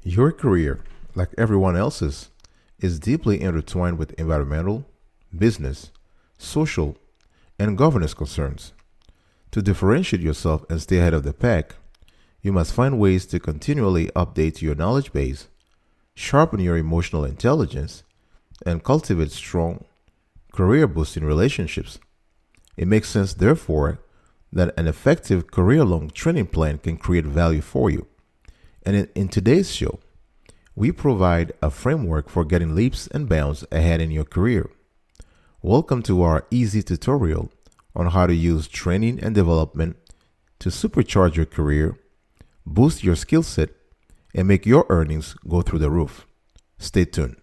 Your career, like everyone else's, is deeply intertwined with environmental, business, social, and governance concerns. To differentiate yourself and stay ahead of the pack, you must find ways to continually update your knowledge base, sharpen your emotional intelligence, and cultivate strong, career boosting relationships. It makes sense, therefore, that an effective career long training plan can create value for you. And in today's show, we provide a framework for getting leaps and bounds ahead in your career. Welcome to our easy tutorial on how to use training and development to supercharge your career, boost your skill set, and make your earnings go through the roof. Stay tuned.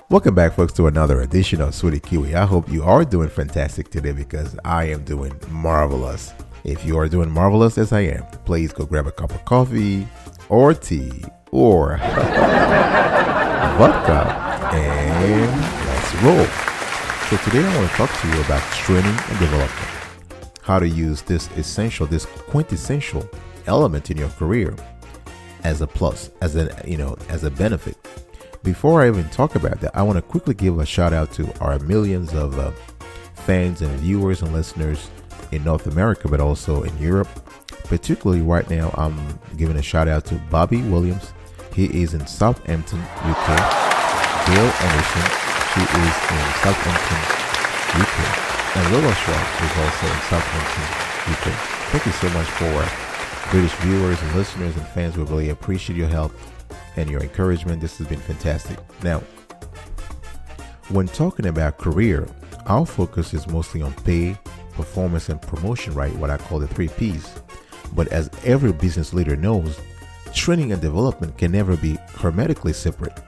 Welcome back, folks, to another edition of Sweetie Kiwi. I hope you are doing fantastic today because I am doing marvelous. If you are doing marvelous as I am, please go grab a cup of coffee or tea or vodka and let's roll. So today I want to talk to you about training and development. How to use this quintessential element in your career as a plus, as a benefit. Before I even talk about that, I want to quickly give a shout out to our millions of fans and viewers and listeners in North America, but also in Europe. Particularly right now, I'm giving a shout out to Bobby Williams. He is in Southampton, UK. Gail Anderson, she is in Southampton, UK. And Lola Shaw is also in Southampton, UK. Thank you so much for British viewers and listeners and fans. We really appreciate your help and your encouragement. This has been fantastic. Now, when talking about career, our focus is mostly on pay, performance, and promotion, right? What I call the 3 Ps. But as every business leader knows, training and development can never be hermetically separate,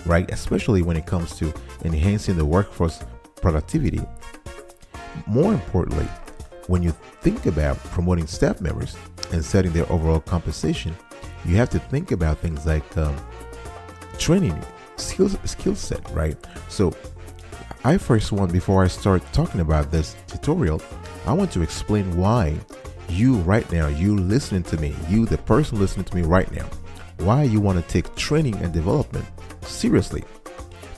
right? Especially when it comes to enhancing the workforce productivity. More importantly, when you think about promoting staff members and setting their overall compensation, you have to think about things like training, skill set, right? So before I start talking about this tutorial, I want to explain why you right now, you listening to me, you the person listening to me right now, why you want to take training and development seriously.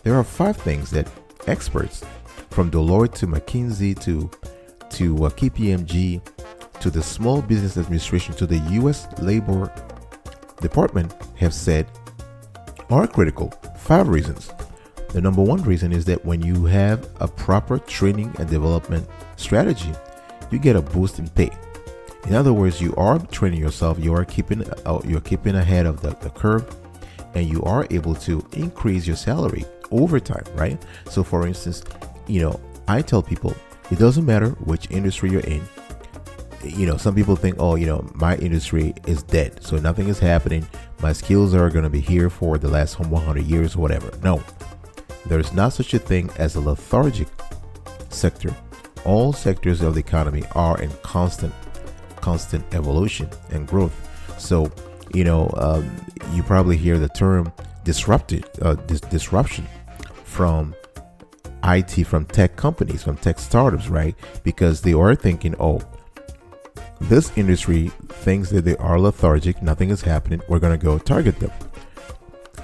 There are 5 things that experts from Deloitte to McKinsey to KPMG to the Small Business Administration to the U.S. Labor Department have said are critical. 5 reasons. The number 1 reason is that when you have a proper training and development strategy, you get a boost in pay. In other words, you are training yourself, you're keeping ahead of the curve, and you are able to increase your salary over time, right? So for instance, I tell people, it doesn't matter which industry you're in. Some people think, my industry is dead, so nothing is happening. My skills are going to be here for the last 100 years or whatever. No, there's not such a thing as a lethargic sector. All sectors of the economy are in constant evolution and growth. So, you probably hear the term disruption from IT, from tech companies, from tech startups, right? Because they are thinking, this industry thinks that they are lethargic, nothing is happening, we're going to go target them.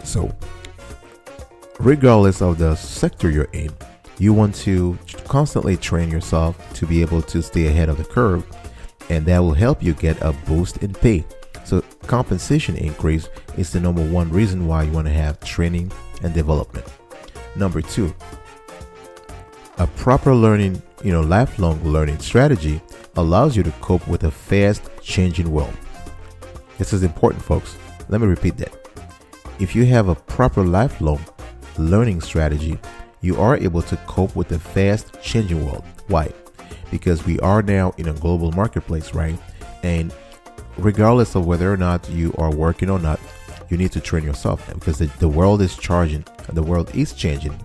So, regardless of the sector you're in, you want to constantly train yourself to be able to stay ahead of the curve, and that will help you get a boost in pay. So, compensation increase is the number 1 reason why you want to have training and development. Number 2, a proper learning, lifelong learning strategy allows you to cope with a fast changing world. This is important, folks. Let me repeat that. If you have a proper lifelong learning strategy, you are able to cope with the fast changing world. Why? Because we are now in a global marketplace, right? And regardless of whether or not you are working or not, you need to train yourself, because the world is changing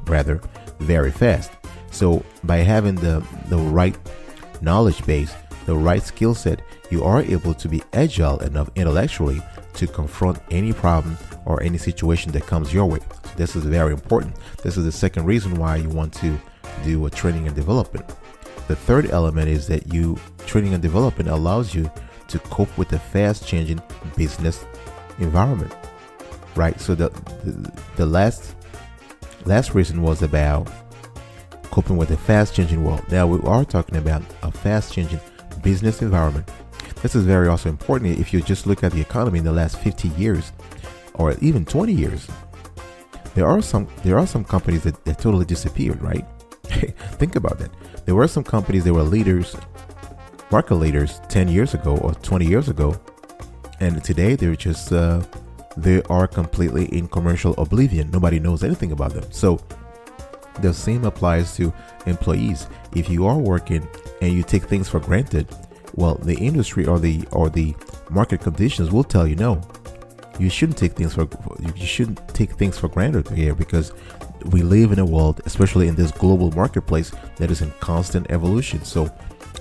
rather very fast. So by having the right knowledge base, the right skill set, you are able to be agile enough intellectually to confront any problem or any situation that comes your way. So this is very important. This is the second reason why you want to do a training and development. The third element is that training and development allows you to cope with the fast changing business environment, right? So the last reason was about coping with the fast changing world. Now we are talking about a fast changing business environment. This is very also important. If you just look at the economy in the last 50 years or even 20 years, there are some companies that totally disappeared, right? Think about that. There were some companies that were leaders, market leaders 10 years ago or 20 years ago, and today they're just they are completely in commercial oblivion. Nobody knows anything about them. So the same applies to employees. If you are working and you take things for granted, well, the industry or the market conditions will tell you no. You shouldn't take things for granted here, because we live in a world, especially in this global marketplace, that is in constant evolution. So,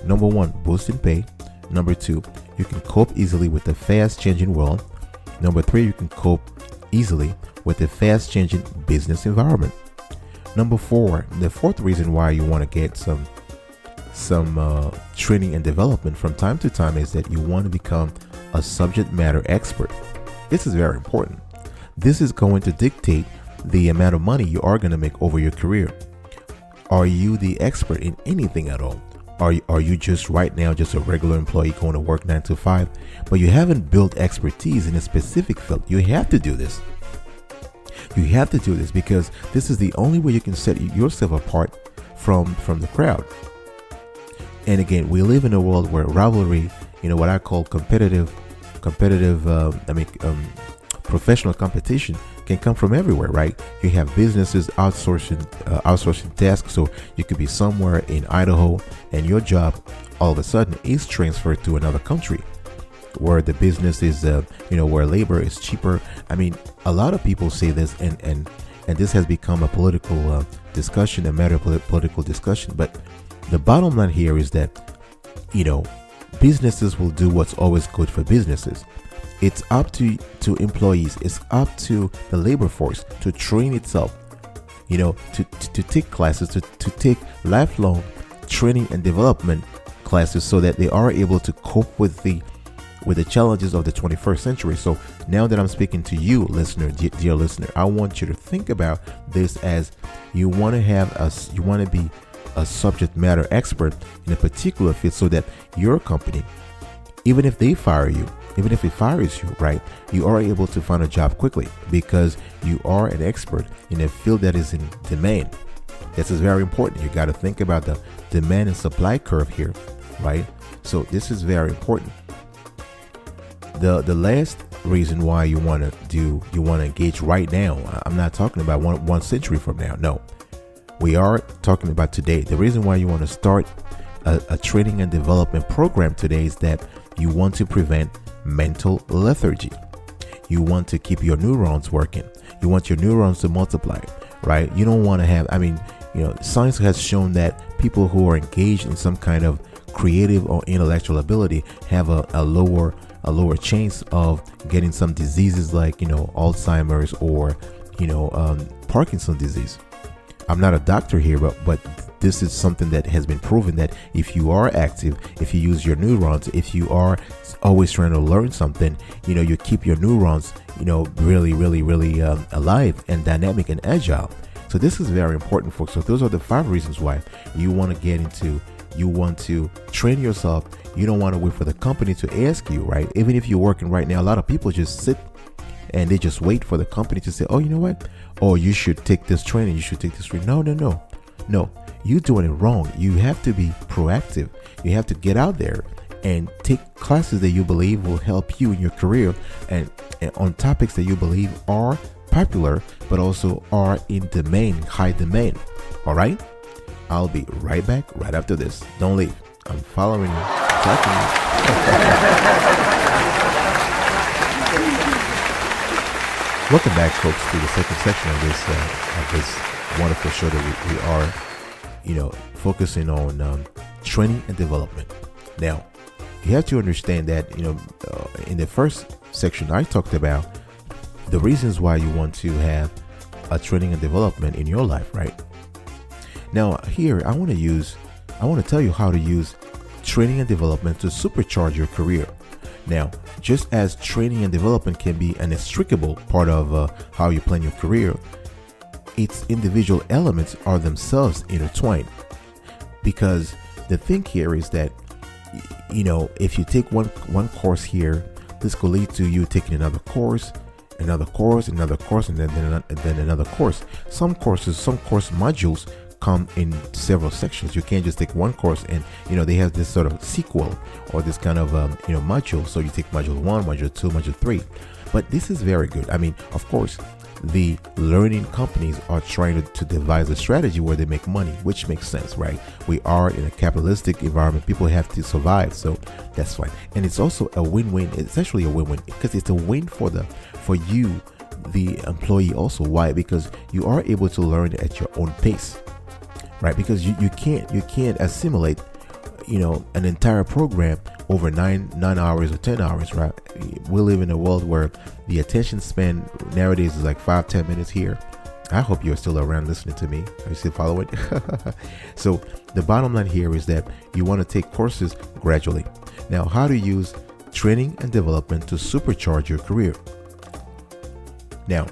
number one, boosting pay. Number two, you can cope easily with the fast changing world. Number three, you can cope easily with the fast changing business environment. Number four, the fourth reason why you want to get some training and development from time to time is that you want to become a subject matter expert. This is very important. This is going to dictate the amount of money you are going to make over your career. Are you the expert in anything at all? Are you just right now just a regular employee going to work 9 to 5, but you haven't built expertise in a specific field? You have to do this. You have to do this because this is the only way you can set yourself apart from the crowd. And again, we live in a world where rivalry, what I call competitive, professional competition can come from everywhere, right? You have businesses outsourcing tasks, so you could be somewhere in Idaho, and your job all of a sudden is transferred to another country, where the business is, where labor is cheaper. I mean, a lot of people say this, and this has become a political discussion, a matter of political discussion. But the bottom line here is that, businesses will do what's always good for businesses. It's up to employees. It's up to the labor force to train itself, to take classes, to take lifelong training and development classes so that they are able to cope with the challenges of the 21st century. So now that I'm speaking to you, listener, dear listener, I want you to think about this as you want to be a subject matter expert in a particular field, so that your company, even if it fires you, right, you are able to find a job quickly because you are an expert in a field that is in demand. This is very important. You got to think about the demand and supply curve here, right? So this is very important. The last reason why you want to engage right now, I'm not talking about one century from now. No, we are talking about today. The reason why you want to start a training and development program today is that you want to prevent mental lethargy. You want to keep your neurons working. You want your neurons to multiply, right? You don't want to have, science has shown that people who are engaged in some kind of creative or intellectual ability have a lower chance of getting some diseases like, Alzheimer's or, Parkinson's disease. I'm not a doctor here, but this is something that has been proven that if you are active, if you use your neurons, if you are always trying to learn something, you keep your neurons, really, really, really alive and dynamic and agile. So this is very important, folks. So those are the 5 reasons why you want to train yourself. You don't want to wait for the company to ask you, right? Even if you're working right now, a lot of people just sit and they just wait for the company to say, oh, you know what? Oh, you should take this training. You should take this training. No. You're doing it wrong. You have to be proactive. You have to get out there and take classes that you believe will help you in your career and on topics that you believe are popular, but also are in demand, high demand. All right? I'll be right back right after this. Don't leave. I'm following you. Tracking you. Welcome back, folks, to the second section of this wonderful show that we are, focusing on training and development. Now, you have to understand that, in the first section, I talked about the reasons why you want to have a training and development in your life, right? Now, here, I want to use I want to tell you how to use training and development to supercharge your career. Now, just as training and development can be an inextricable part of how you plan your career, its individual elements are themselves intertwined. Because the thing here is that, if you take one course here, this could lead to you taking another course, and then another course. Some course modules come in several sections. You can't just take one course and they have this sort of sequel or this kind of module. So you take module 1, module 2, module 3. But this is very good. I mean, of course, the learning companies are trying to devise a strategy where they make money, which makes sense, right? We are in a capitalistic environment. People have to survive, so that's fine. And it's also a win-win. It's actually a win-win because it's a win for you, the employee also. Why? Because you are able to learn at your own pace, right? Because you can't assimilate an entire program over 9 hours or 10 hours, right? We live in a world where the attention span nowadays is like 5-10 minutes here. I hope you're still around listening to me. Are you still following? So the bottom line here is that you want to take courses gradually. Now, how to use training and development to supercharge your career. Now,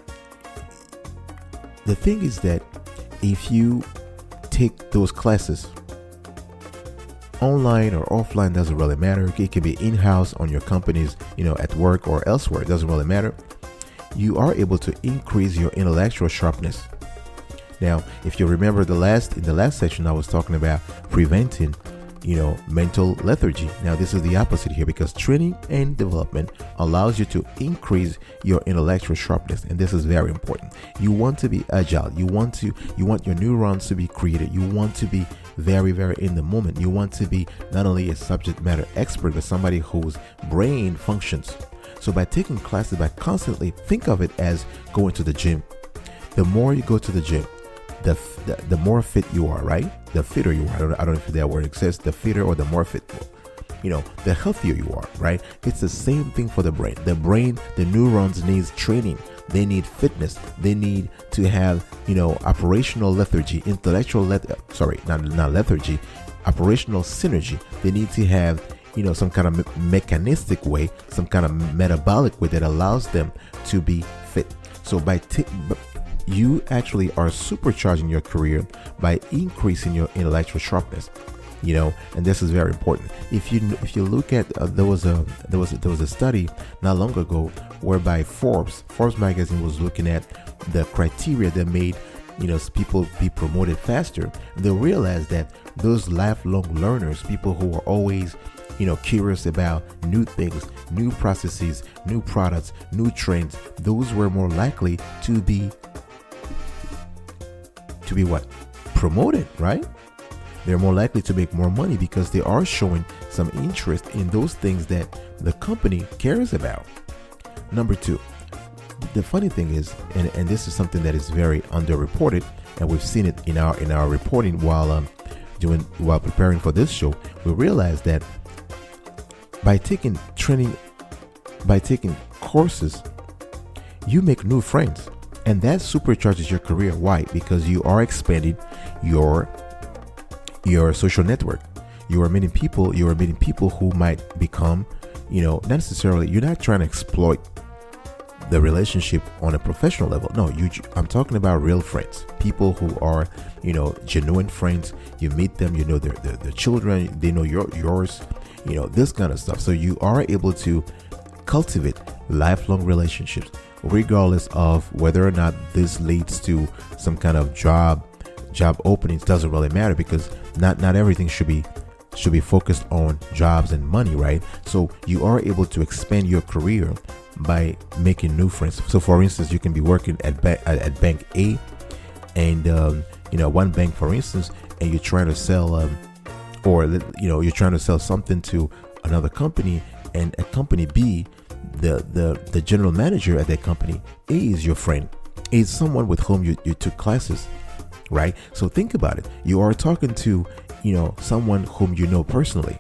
the thing is that if you take those classes online or offline, doesn't really matter. It can be in-house on your companies, at work or elsewhere. It doesn't really matter. You are able to increase your intellectual sharpness. Now, if you remember in the last section, I was talking about preventing, mental lethargy. Now, this is the opposite here because training and development allows you to increase your intellectual sharpness, and this is very important. You want to be agile. You want your neurons to be created. You want to be very, very in the moment. You want to be not only a subject matter expert, but somebody whose brain functions. So by taking classes, by constantly think of it as going to the gym. The more you go to the gym, the more fit you are, right? The fitter you are. I don't know if that word exists. The fitter or the more fit, the healthier you are, right? It's the same thing for the brain. The brain, the neurons needs training. They need fitness. They need to have, operational lethargy, operational synergy. They need to have, some kind of mechanistic way, some kind of metabolic way that allows them to be fit. So you actually are supercharging your career by increasing your intellectual sharpness, and this is very important. If you look at there was a study not long ago whereby Forbes magazine was looking at the criteria that made people be promoted faster. They realized that those lifelong learners, people who are always curious about new things, new processes, new products, new trends, those were more likely to be what? Promoted, right? They're more likely to make more money because they are showing some interest in those things that the company cares about. Number 2, the funny thing is, and this is something that is very underreported, and we've seen it in our reporting while preparing for this show, we realized that by taking courses, you make new friends. And that supercharges your career. Why? Because you are expanding your social network. You are meeting people who might become, not necessarily, you're not trying to exploit the relationship on a professional level. No, I'm talking about real friends, people who are, genuine friends. You meet them, their children, they know yours, this kind of stuff. So you are able to cultivate lifelong relationships, regardless of whether or not this leads to some kind of job openings. Doesn't really matter because not everything should be focused on jobs and money, right? So you are able to expand your career by making new friends. So for instance, you can be working at bank A, and one bank, for instance, and you're trying to sell you're trying to sell something to another company, and at company B, the general manager at that company A is your friend, is someone with whom you took classes, right? So think about it. You are talking to someone whom you know personally.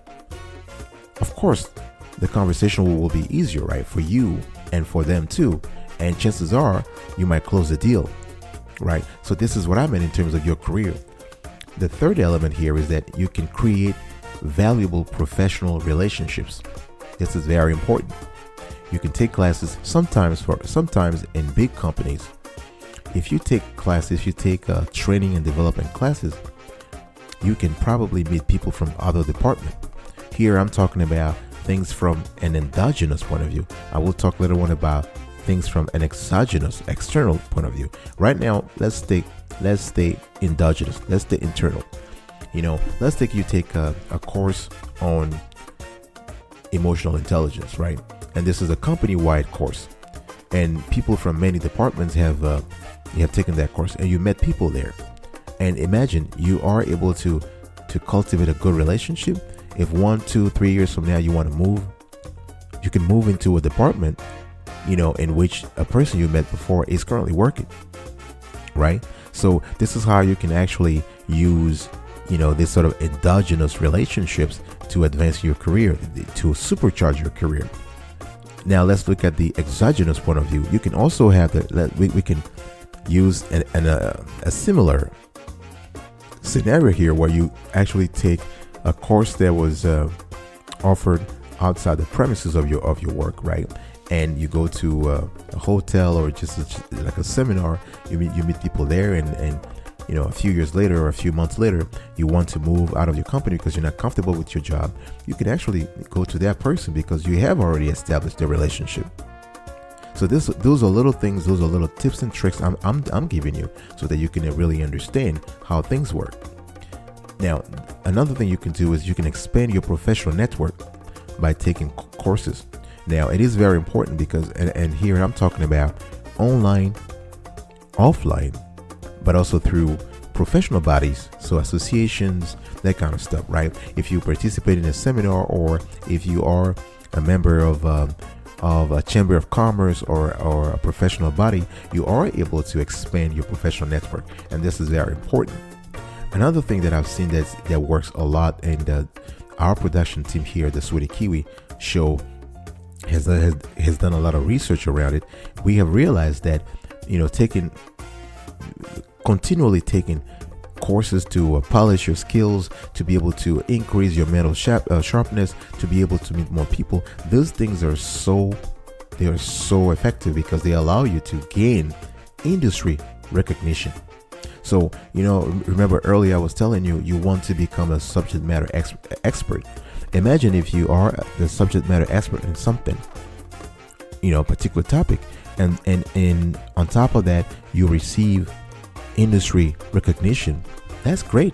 Of course, the conversation will be easier, right, for you and for them too, and chances are you might close the deal, right? So this is what I meant in terms of your career. The third element here is that you can create valuable professional relationships. This is very important. You can take classes sometimes in big companies. If you take classes, if you take training and development classes, you can probably meet people from other departments. Here I'm talking about things from an endogenous point of view. I will talk later on about things from an exogenous, external point of view. Right now, let's stay endogenous. Let's stay internal. Let's take a course on emotional intelligence, right? And this is a company-wide course, and people from many departments have taken that course, and you met people there. And imagine you are able to cultivate a good relationship. If 1, 2, 3 years from now you want to move, you can move into a department, in which a person you met before is currently working, right? So this is how you can actually use, this sort of endogenous relationships to advance your career, to supercharge your career. Now let's look at the exogenous point of view. You can also have we can use a similar scenario here, where you actually take a course that was offered outside the premises of your work, right? And you go to a hotel or just like a seminar. You meet people there, and a few years later or a few months later, you want to move out of your company because you're not comfortable with your job. You can actually go to that person because you have already established a relationship. So those are little things, those are little tips and tricks I'm giving you so that you can really understand how things work. Now, another thing you can do is you can expand your professional network by taking courses. Now, it is very important because, and here I'm talking about online, offline, but also through professional bodies, so associations, that kind of stuff, right? If you participate in a seminar, or if you are a member of a chamber of commerce or a professional body, you are able to expand your professional network, and this is very important. Another thing that I've seen that works a lot, and our production team here at the Sweetie Kiwi show has done a lot of research around it. We have realized that continually taking courses to polish your skills, to be able to increase your mental sharpness, to be able to meet more people. Those things are so effective because they allow you to gain industry recognition. So, remember earlier I was telling you, you want to become a subject matter expert. Imagine if you are the subject matter expert in something, a particular topic, and on top of that, you receive industry recognition. That's great.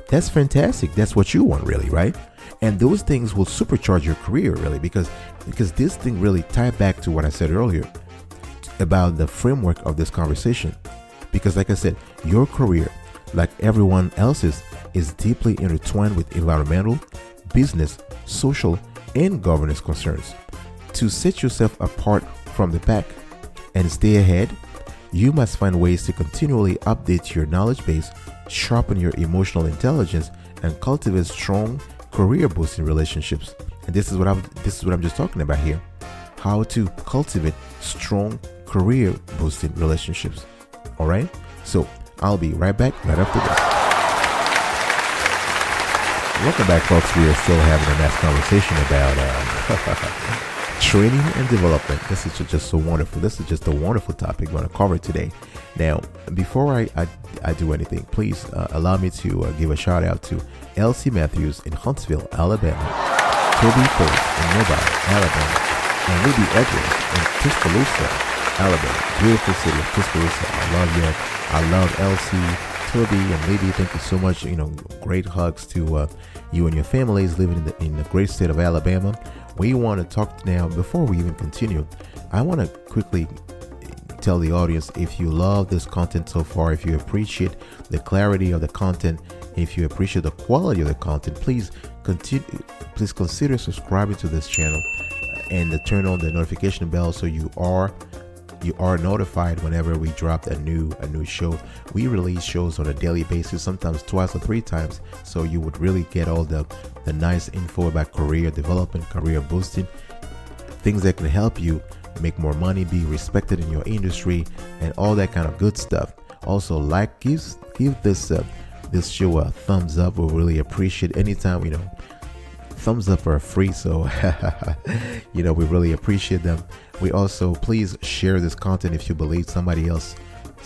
That's fantastic. That's what you want, really, right? And those things will supercharge your career, really, because this thing really tied back to what I said earlier about the framework of this conversation. Because like I said, your career, like everyone else's, is deeply intertwined with environmental, business, social, and governance concerns. To set yourself apart from the pack and stay ahead, you must find ways to continually update your knowledge base, sharpen your emotional intelligence, and cultivate strong career-boosting relationships. And this is what I'm just talking about here. How to cultivate strong career-boosting relationships. All right? So I'll be right back right after this. Welcome back, folks. We are still having a nice conversation about training and development. This is just so wonderful. This is just a wonderful topic we're going to cover today. Now, before I do anything, please allow me to give a shout out to Elsie Matthews in Huntsville, Alabama, Toby Phillips in Mobile, Alabama, and Libby Edwards in Tuscaloosa, Alabama. Beautiful city of Tuscaloosa. I love you. I love Elsie, Toby, and Libby. Thank you so much. Great hugs to you and your families living in the great state of Alabama. We want to talk now, before we even continue, I want to quickly tell the audience, if you love this content so far, if you appreciate the clarity of the content, if you appreciate the quality of the content, please consider subscribing to this channel and turn on the notification bell so you are notified whenever we drop a new show. We release shows on a daily basis, sometimes twice or three times, so you would really get all the nice info about career development, career boosting, things that can help you make more money, be respected in your industry, and all that kind of good stuff. Also, give this this show a thumbs up. We really appreciate anytime, thumbs up are free, so we really appreciate them. We also, please share this content if you believe somebody else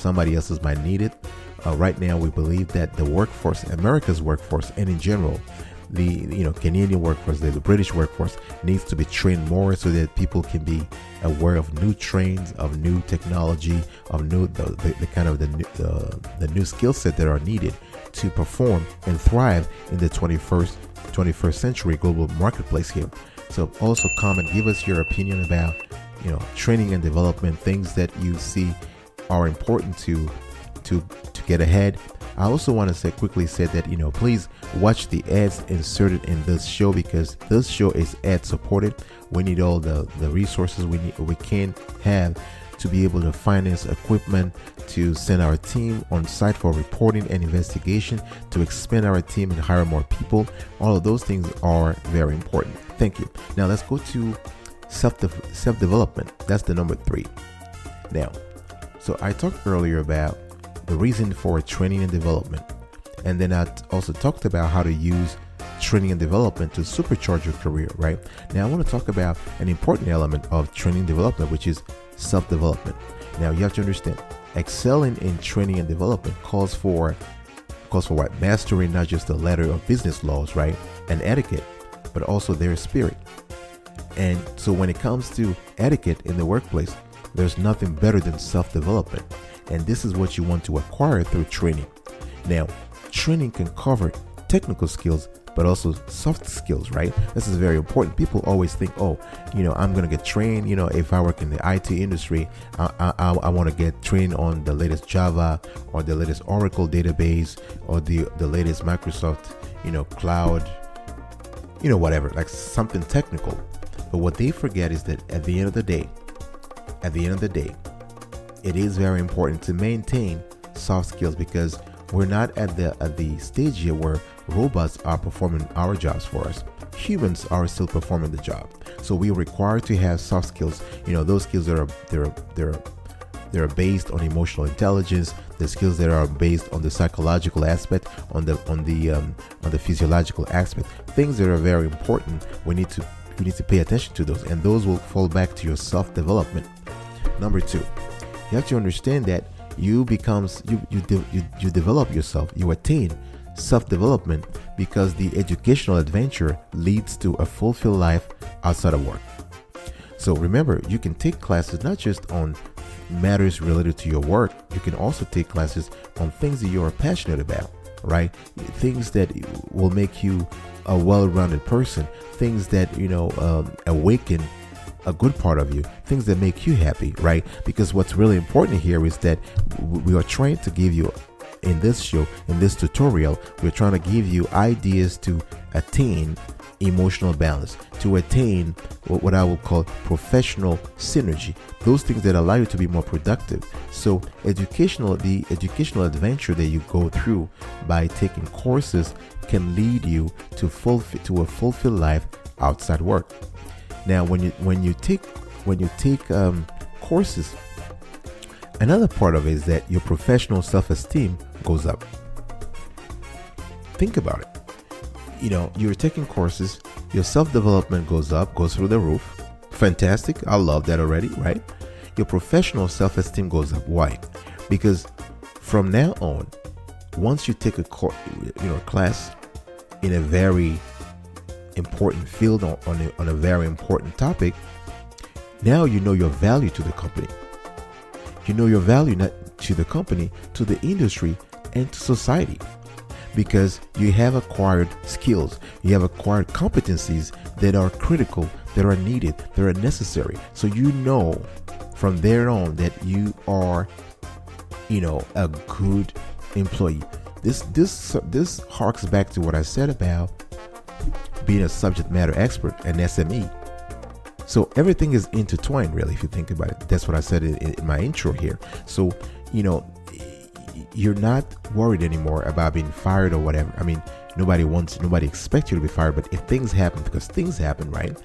might need it. Right now, we believe that the workforce, America's workforce, and in general, the Canadian workforce, the British workforce, needs to be trained more so that people can be aware of new trends, of new technology, of the new skill set that are needed to perform and thrive in the 21st century global marketplace here. So also comment, give us your opinion about training and development, things that you see are important to get ahead. I also want to quickly say that please watch the ads inserted in this show, because this show is ad supported. We need all the resources we can have to be able to finance equipment, to send our team on site for reporting and investigation, to expand our team and hire more people. All of those things are very important. Thank you. Now let's go to self-development. That's the number 3. Now, so I talked earlier about the reason for training and development, and then I also talked about how to use training and development to supercharge your career. Right now, I want to talk about an important element of training and development, which is self-development. Now, you have to understand, excelling in training and development calls for what? Mastering not just the letter of business laws, right, and etiquette, but also their spirit. And so when it comes to etiquette in the workplace, there's nothing better than self-development. And this is what you want to acquire through training. Now, training can cover technical skills, but also soft skills, right? This is very important. People always think, I'm going to get trained. If I work in the IT industry, I want to get trained on the latest Java or the latest Oracle database or the latest Microsoft, cloud, whatever, like something technical. But what they forget is that at the end of the day, it is very important to maintain soft skills, because we're not at the stage here where robots are performing our jobs for us. Humans are still performing the job, so we are required to have soft skills. Those skills that are based on emotional intelligence, the skills that are based on the psychological aspect, on the physiological aspect, things that are very important. We need to pay attention to those, and those will fall back to your self-development. Number 2, you have to understand that you develop yourself, you attain self-development because the educational adventure leads to a fulfilled life outside of work. So remember, you can take classes not just on matters related to your work, you can also take classes on things that you are passionate about, right? Things that will make you a well-rounded person, things that awaken a good part of you, things that make you happy, right? Because what's really important here is that we are trying to give you, in this show, in this tutorial, we're trying to give you ideas to attain emotional balance, to attain what I will call professional synergy, those things that allow you to be more productive. So the educational adventure that you go through by taking courses can lead you to a fulfilled life outside work. Now, when you take courses, another part of it is that your professional self-esteem goes up. Think about it. You're taking courses, your self-development goes up, goes through the roof. Fantastic. I love that already, right? Your professional self-esteem goes up. Why? Because from now on, once you take a class in a very important field on a very important topic, now you know your value to the company. You know your value not to the company, to the industry, and to society, because you have acquired skills, you have acquired competencies that are critical, that are needed, that are necessary. So from there on that you are, a good employee. This harks back to what I said about being a subject matter expert, an SME. So everything is intertwined, really, if you think about it. That's what I said in my intro here. So, you're not worried anymore about being fired or whatever. I mean, nobody expects you to be fired, but if things happen, because things happen, right?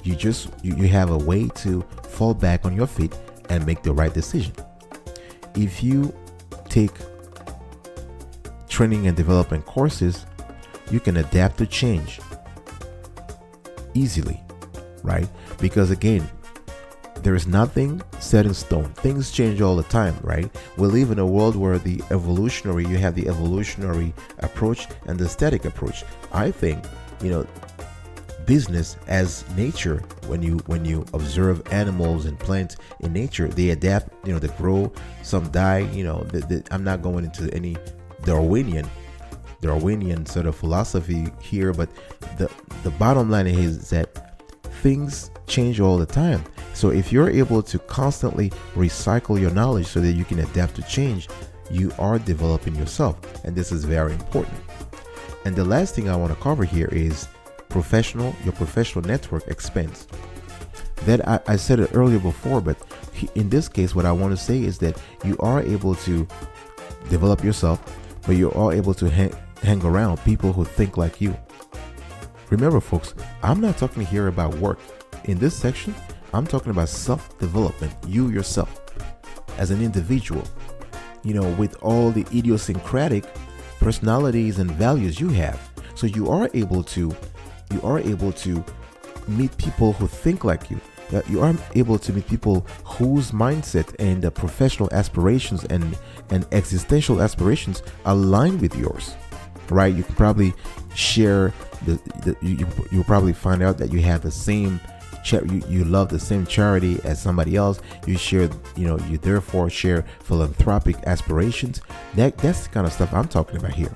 You have a way to fall back on your feet and make the right decision. If you take training and development courses, you can adapt to change easily, right? Because again, there is nothing set in stone. Things change all the time, right? We live in a world where you have the evolutionary approach and the static approach. I think, business as nature, when you observe animals and plants in nature, they adapt, they grow, some die, I'm not going into any Darwinian sort of philosophy here, but the bottom line is that things change all the time. So if you're able to constantly recycle your knowledge so that you can adapt to change, you are developing yourself, and this is very important. And the last thing I want to cover here is your professional network expands. That I said it earlier before, but in this case, what I want to say is that you are able to develop yourself, but you are able to hang around people who think like you. Remember, folks, I'm not talking here about work. In this section, I'm talking about self-development, you yourself as an individual, with all the idiosyncratic personalities and values you have. So you are able to meet people who think like you. You are able to meet people whose mindset and professional aspirations and existential aspirations align with yours, right? You can probably share you'll probably find out that you have the same you love the same charity as somebody else. You share, you therefore share philanthropic aspirations. That's the kind of stuff I'm talking about here.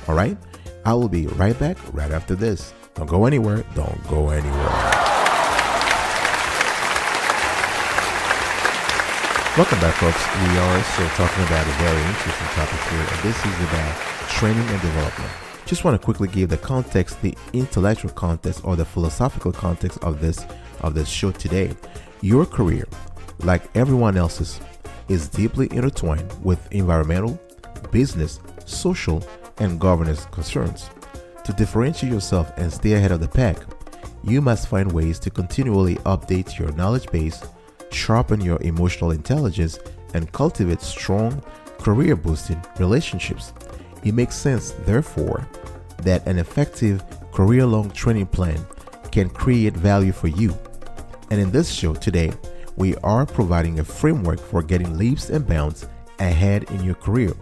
All right, I will be right back right after this. Don't go anywhere. Don't go anywhere. Welcome back, folks. We are still talking about a very interesting topic here, and this is about training and development. Just want to quickly give the context, the intellectual context or the philosophical context of this show today. Your career, like everyone else's, is deeply intertwined with environmental, business, social, and governance concerns. To differentiate yourself and stay ahead of the pack, you must find ways to continually update your knowledge base, sharpen your emotional intelligence, and cultivate strong, career-boosting relationships. It makes sense, therefore, that an effective career-long training plan can create value for you. And in this show today, we are providing a framework for getting leaps and bounds ahead in your career.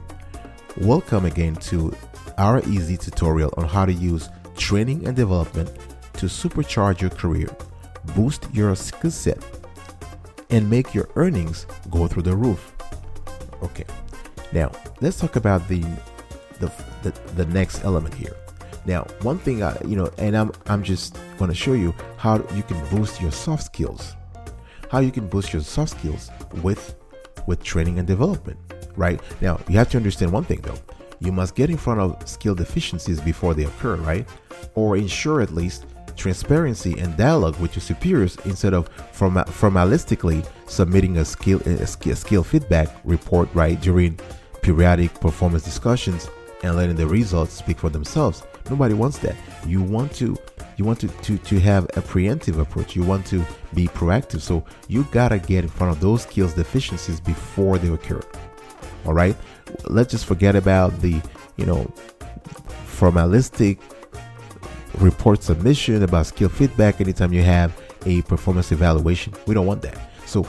Welcome again to our easy tutorial on how to use training and development to supercharge your career, boost your skill set, and make your earnings go through the roof. Okay, now let's talk about the next element here. Now, one thing I'm just going to show you how you can boost your soft skills. How you can boost your soft skills with training and development. Right now, you have to understand one thing though. You must get in front of skill deficiencies before they occur, right? Or ensure at least transparency and dialogue with your superiors instead of formalistically submitting a skill feedback report, right, during periodic performance discussions and letting the results speak for themselves. Nobody wants that. You want to have a preemptive approach. You want to be proactive. So you gotta get in front of those skills deficiencies before they occur. All right. Let's just forget about the formalistic report submission about skill feedback anytime you have a performance evaluation. We don't want that. So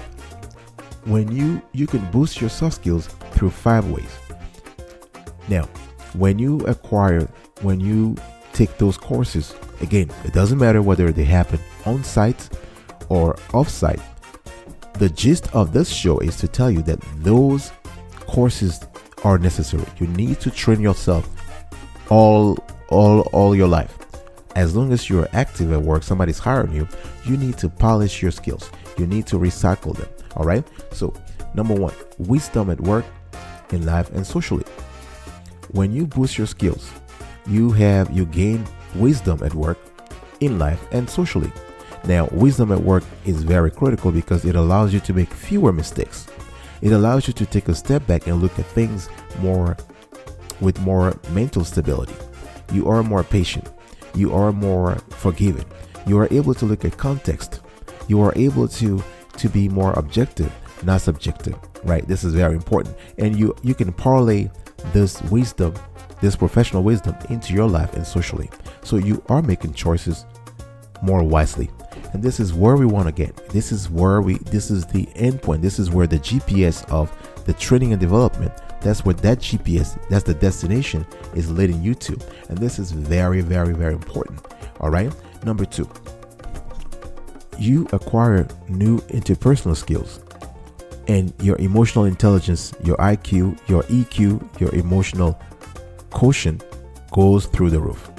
when you can boost your soft skills through 5 ways. Now, when you take those courses, again, it doesn't matter whether they happen on site or off site. The gist of this show is to tell you that those courses are necessary. You need to train yourself all your life. As long as you're active at work, somebody's hiring you, you need to polish your skills. You need to recycle them. All right. So number 1, wisdom at work, in life, and socially. When you boost your skills, you gain wisdom at work, in life, and socially. Now, wisdom at work is very critical because it allows you to make fewer mistakes. It allows you to take a step back and look at things with more mental stability. You are more patient. You are more forgiving. You are able to look at context. You are able to be more objective, not subjective, right? This is very important. And you can parlay this wisdom this professional wisdom into your life and socially. So you are making choices more wisely. And this is where we want to get. This is the end point. This is where the GPS of the training and development, that's what that GPS, that's the destination, is leading you to. And this is very, very, very important. All right. Number 2, you acquire new interpersonal skills, and your emotional intelligence, your IQ, your EQ, your emotional quotient goes through the roof.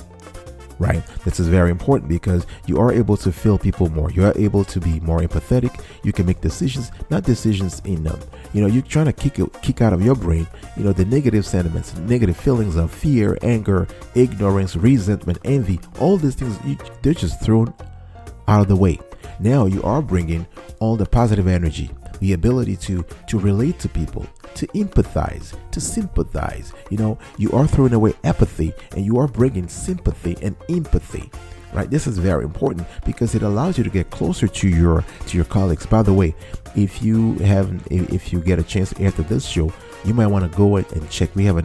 Right? This is very important because you are able to feel people more. You are able to be more empathetic. You can make decisions, not decisions in you're trying to kick out of your brain, the negative sentiments, negative feelings of fear, anger, ignorance, resentment, envy. All these things, they're just thrown out of the way. Now you are bringing all the positive energy, the ability to relate to people, to empathize, to sympathize. You are throwing away apathy and you are bringing sympathy and empathy. Right? This is very important because it allows you to get closer to your colleagues. By the way, if you get a chance after this show, you might want to go and check. We have a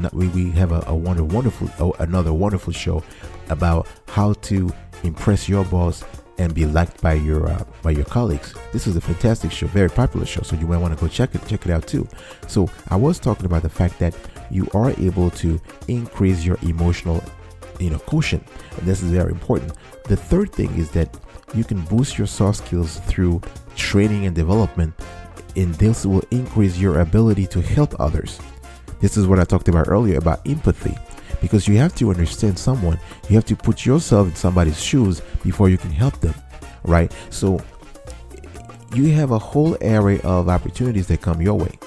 another wonderful show about how to impress your boss and be liked by your colleagues. This is a fantastic show, very popular show, so you might want to go check it out too. So I was talking about the fact that you are able to increase your emotional quotient, and this is very important. The third thing is that you can boost your soft skills through training and development, and this will increase your ability to help others. This is what I talked about earlier about empathy. Because you have to understand someone, you have to put yourself in somebody's shoes before you can help them, right? So you have a whole array of opportunities that come your way.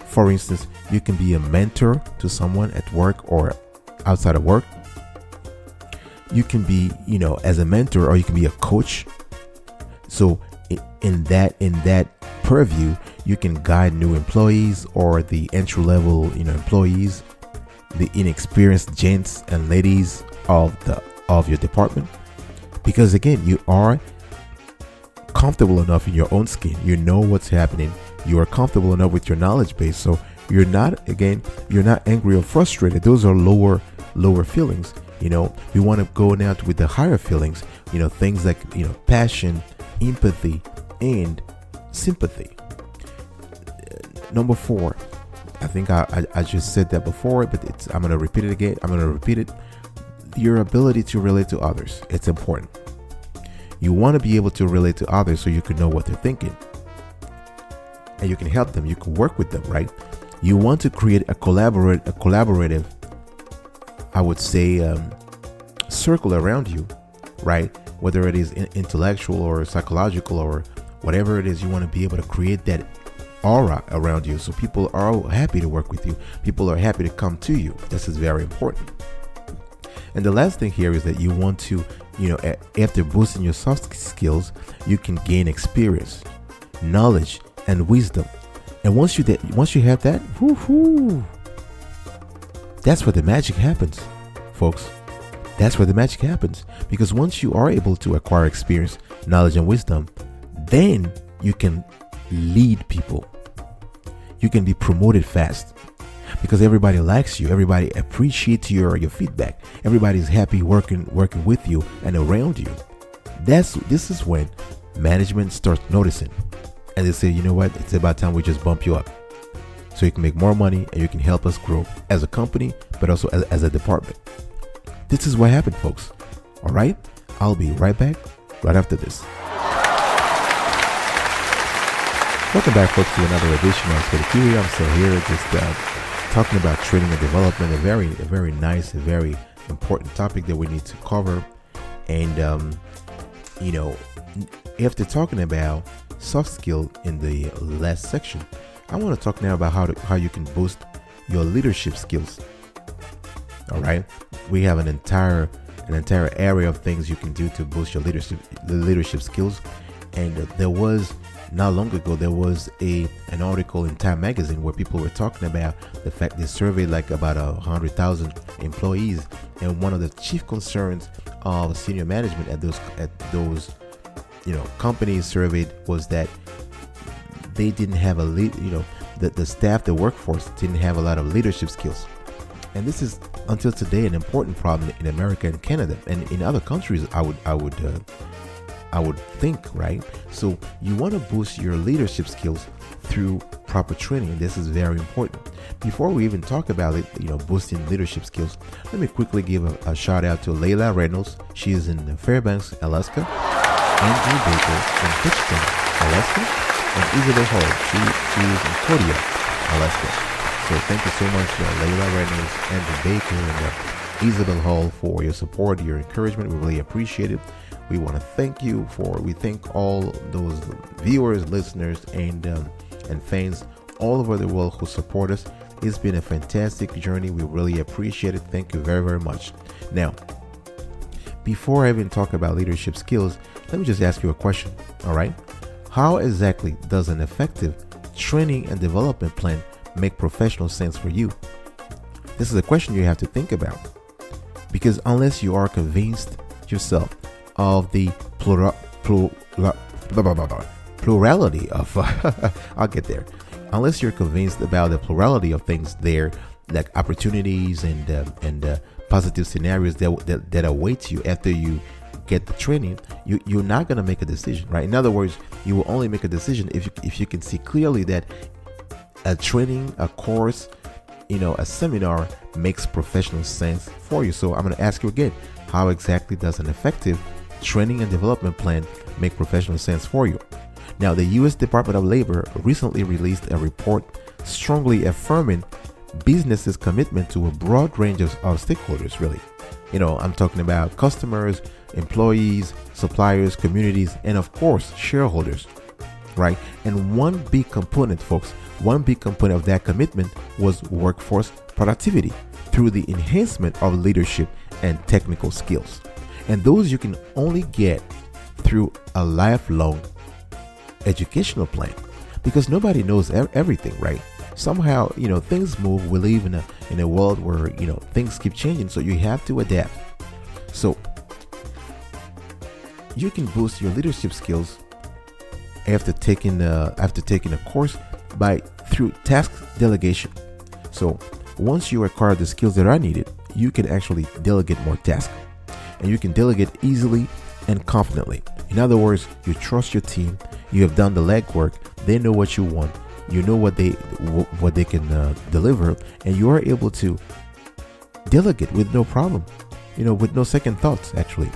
For instance, you can be a mentor to someone at work or outside of work. You can be, as a mentor, or you can be a coach. So in that purview, you can guide new employees or the entry level, employees, the inexperienced gents and ladies of your department, because again, you are comfortable enough in your own skin. You know what's happening. You are comfortable enough with your knowledge base, so you're not angry or frustrated. Those are lower feelings. We want to go now with the higher feelings. Things like passion, empathy, and sympathy. Number 4. I think I just said that before, but I'm going to repeat it again. I'm going to repeat it. Your ability to relate to others. It's important. You want to be able to relate to others so you can know what they're thinking. And you can help them. You can work with them, right? You want to create a collaborative, I would say, circle around you, right? Whether it is intellectual or psychological or whatever it is, you want to be able to create that aura around you, so people are happy to work with you. People are happy to come to you. This is very important. And the last thing here is that you want to, after boosting your soft skills, you can gain experience, knowledge, and wisdom. And once you have that, that's where the magic happens, folks. That's where the magic happens. Because once you are able to acquire experience, knowledge, and wisdom, then you can lead people. You can be promoted fast because everybody likes you. Everybody appreciates your feedback. Everybody's happy working with you and around you. This is when management starts noticing, and they say, you know what, it's about time we just bump you up so you can make more money and you can help us grow as a company, but also as a department. This is what happened, folks. All right, I'll be right back right after this. Welcome back, folks, to another edition of GETTY. I'm still here, just talking about training and development. A very nice, a very important topic that we need to cover. And after talking about soft skill in the last section, I want to talk now about how you can boost your leadership skills. All right, we have an entire area of things you can do to boost your leadership skills, and not long ago, there was an article in Time magazine where people were talking about the fact they surveyed like about 100,000 employees, and one of the chief concerns of senior management at those companies surveyed was that they didn't have the staff, the workforce didn't have a lot of leadership skills. And this is until today an important problem in America and Canada and in other countries. I would think, right? So you want to boost your leadership skills through proper training. This is very important. Before we even talk about it, boosting leadership skills, let me quickly give a shout out to Layla Reynolds. She is in Fairbanks, Alaska. Andrew Baker in Hitchcock, Alaska. And Isabel Hall. She is in Kodiak, Alaska. So thank you so much, Layla Reynolds, Andrew Baker, and Isabel Hall for your support, your encouragement. We really appreciate it. We want to thank you we thank all those viewers, listeners, and fans all over the world who support us. It's been a fantastic journey. We really appreciate it. Thank you very, very much. Now, before I even talk about leadership skills, let me just ask you a question. All right. How exactly does an effective training and development plan make professional sense for you? This is a question you have to think about, because unless you are convinced yourself of the plurality of I'll get there. Unless you're convinced about the plurality of things there, like opportunities and positive scenarios that await you after you get the training, you're not going to make a decision, right? In other words, you will only make a decision if you can see clearly that a training, a course, a seminar makes professional sense for you. So I'm going to ask you again, how exactly does an effective training and development plan make professional sense for you? Now, the U.S. Department of Labor recently released a report strongly affirming businesses' commitment to a broad range of stakeholders, really. I'm talking about customers, employees, suppliers, communities, and of course, shareholders, right? And one big component of that commitment was workforce productivity through the enhancement of leadership and technical skills. And those you can only get through a lifelong educational plan, because nobody knows everything, right? Somehow, things move. We live in a world where, things keep changing. So you have to adapt. So you can boost your leadership skills after taking a course through task delegation. So once you acquire the skills that are needed, you can actually delegate more tasks, and you can delegate easily and confidently. In other words, you trust your team. You have done the legwork. They know what you want. You know what they can deliver, and you are able to delegate with no problem, with no second thoughts, actually.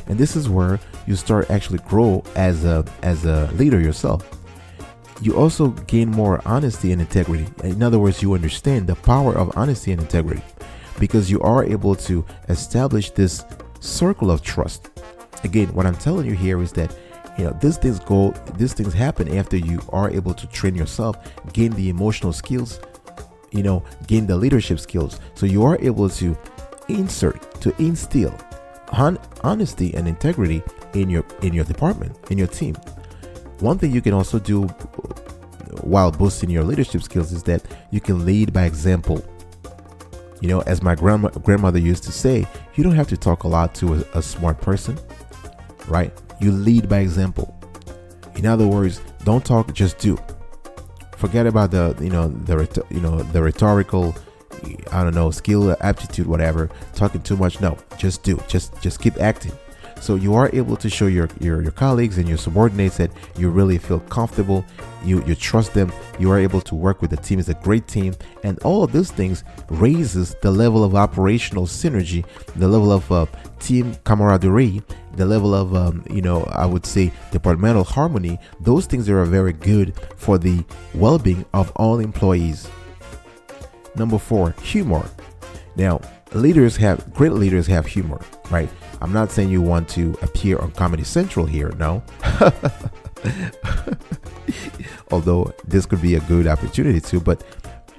And this is where you start actually grow as a leader yourself. You also gain more honesty and integrity. In other words, you understand the power of honesty and integrity, because you are able to establish this circle of trust. Again, what I'm telling you here is that these things happen after you are able to train yourself, gain the emotional skills, gain the leadership skills. So you are able to instill honesty and integrity in your department, in your team. One thing you can also do while boosting your leadership skills is that you can lead by example. As my grandmother used to say, you don't have to talk a lot to a smart person, right? You lead by example. In other words, don't talk, just do. Forget about the rhetorical, skill, aptitude, whatever. Talking too much, no. Just do. Just keep acting. So you are able to show your colleagues and your subordinates that you really feel comfortable. You trust them. You are able to work with the team as a great team, and all of these things raises the level of operational synergy, the level of team camaraderie, the level of I would say departmental harmony. Those things are very good for the well-being of all employees. Number 4, humor. Now, great leaders have humor, right? I'm not saying you want to appear on Comedy Central here, no. Although this could be a good opportunity too, but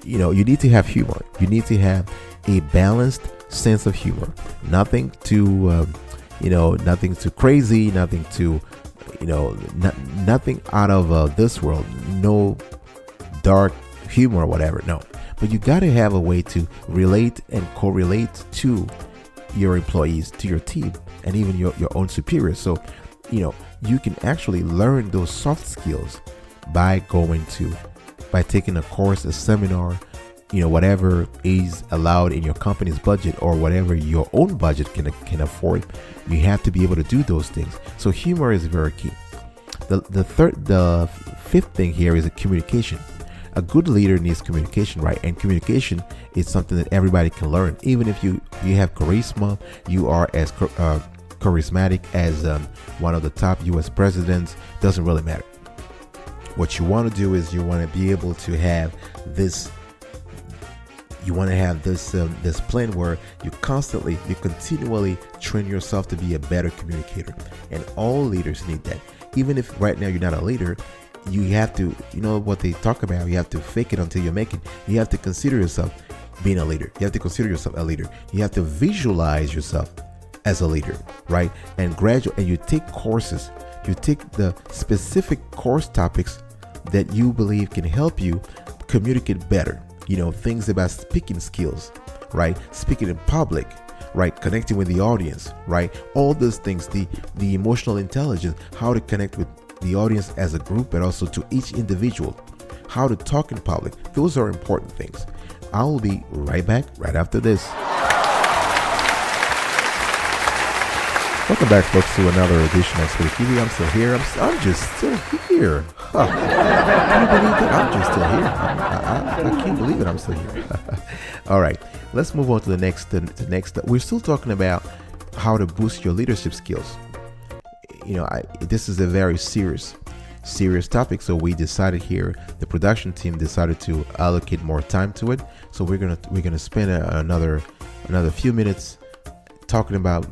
you need to have humor. You need to have a balanced sense of humor. Nothing too nothing too crazy, nothing too nothing out of this world. No dark humor or whatever, no. But you got to have a way to relate and correlate to your employees, to your team, and even your own superiors. So you can actually learn those soft skills by taking a course, a seminar, whatever is allowed in your company's budget or whatever your own budget can afford. You have to be able to do those things. So humor is very key. The fifth thing here is communication. A good leader needs communication, right? And communication is something that everybody can learn. Even if you have charisma, you are as charismatic as one of the top U.S. presidents, doesn't really matter. What you want to do is you want to be able to have this. You want to have this plan where you continually train yourself to be a better communicator, and all leaders need that. Even if right now you're not a leader, you have to, what they talk about, you have to fake it until you make it. You have to consider yourself being a leader. You have to consider yourself a leader. You have to visualize yourself as a leader, right? And you take courses. You take the specific course topics that you believe can help you communicate better. Things about speaking skills, right? Speaking in public, right? Connecting with the audience, right? All those things, the emotional intelligence, how to connect with the audience as a group, but also to each individual, how to talk in public. Those are important things. I will be right back right after this. Welcome back, folks, to another edition of Spirit TV. I'm still here. I'm just still here. Huh. Can you believe it? I'm just still here. I can't believe it. I'm still here. All right, let's move on to the next. We're still talking about how to boost your leadership skills. This is a very serious topic. So we decided here, the production team decided to allocate more time to it. So we're gonna spend another few minutes talking about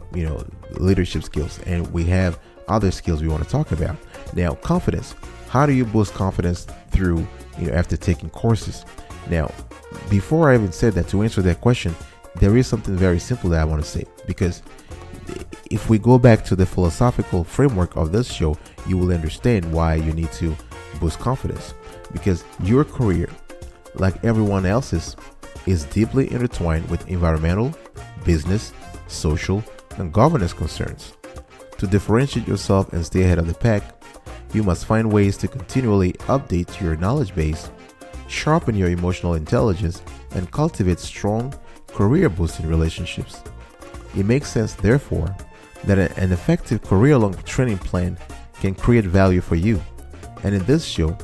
leadership skills, and we have other skills we want to talk about. Now, confidence. How do you boost confidence through after taking courses? Now, before I even said that, to answer that question, there is something very simple that I want to say, because if we go back to the philosophical framework of this show, you will understand why you need to boost confidence. Because your career, like everyone else's, is deeply intertwined with environmental, business, social, and governance concerns. To differentiate yourself and stay ahead of the pack, you must find ways to continually update your knowledge base, sharpen your emotional intelligence, and cultivate strong, career-boosting relationships. It makes sense, therefore, that an effective career-long training plan can create value for you. And in this show,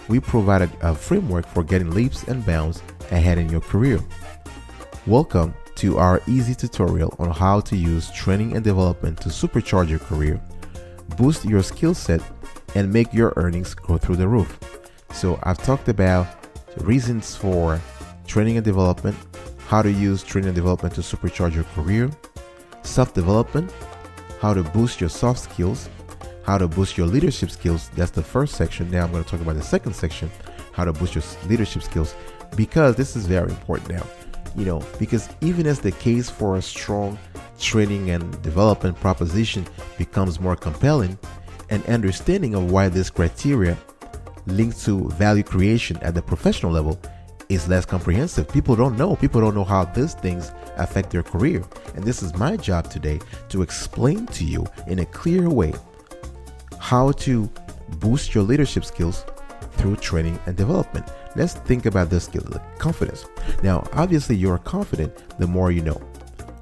we provide a framework for getting leaps and bounds ahead in your career. Welcome to our easy tutorial on how to use training and development to supercharge your career, boost your skill set, and make your earnings go through the roof. So I've talked about the reasons for training and development, how to use training and development to supercharge your career, self-development, how to boost your soft skills, how to boost your leadership skills. That's the first section. Now I'm going to talk about the second section, how to boost your leadership skills, because this is very important now. Because even as the case for a strong training and development proposition becomes more compelling, an understanding of why this criteria linked to value creation at the professional level is less comprehensive. People don't know how these things affect their career. And this is my job today, to explain to you in a clear way how to boost your leadership skills through training and development. Let's think about this skill, like confidence. Now, obviously, you're confident the more you know,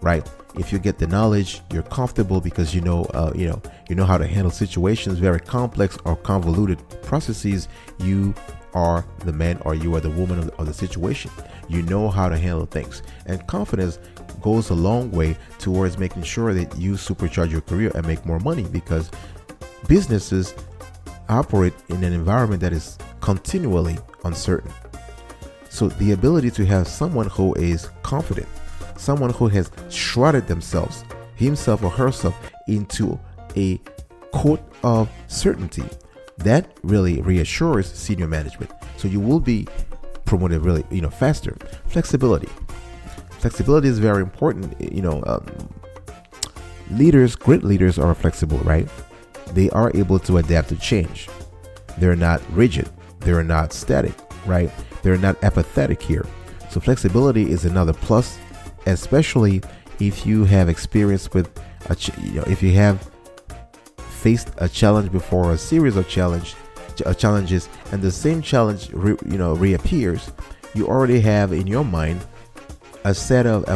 right? If you get the knowledge, you're comfortable because you know how to handle situations, very complex or convoluted processes. You are the man or you are the woman of the situation. You know how to handle things, and confidence goes a long way towards making sure that you supercharge your career and make more money, because businesses operate in an environment that is continually uncertain. So the ability to have someone who is confident, someone who has shrouded himself or herself into a coat of certainty, that really reassures senior management. So you will be promoted really, faster. Flexibility is very important. Great leaders are flexible, right? They are able to adapt to change. They're not rigid. They're not static, right? They're not apathetic here. So flexibility is another plus, especially if you have experience with, if you have faced a challenge before, a series of challenges, and the same challenge reappears. you already have in your mind a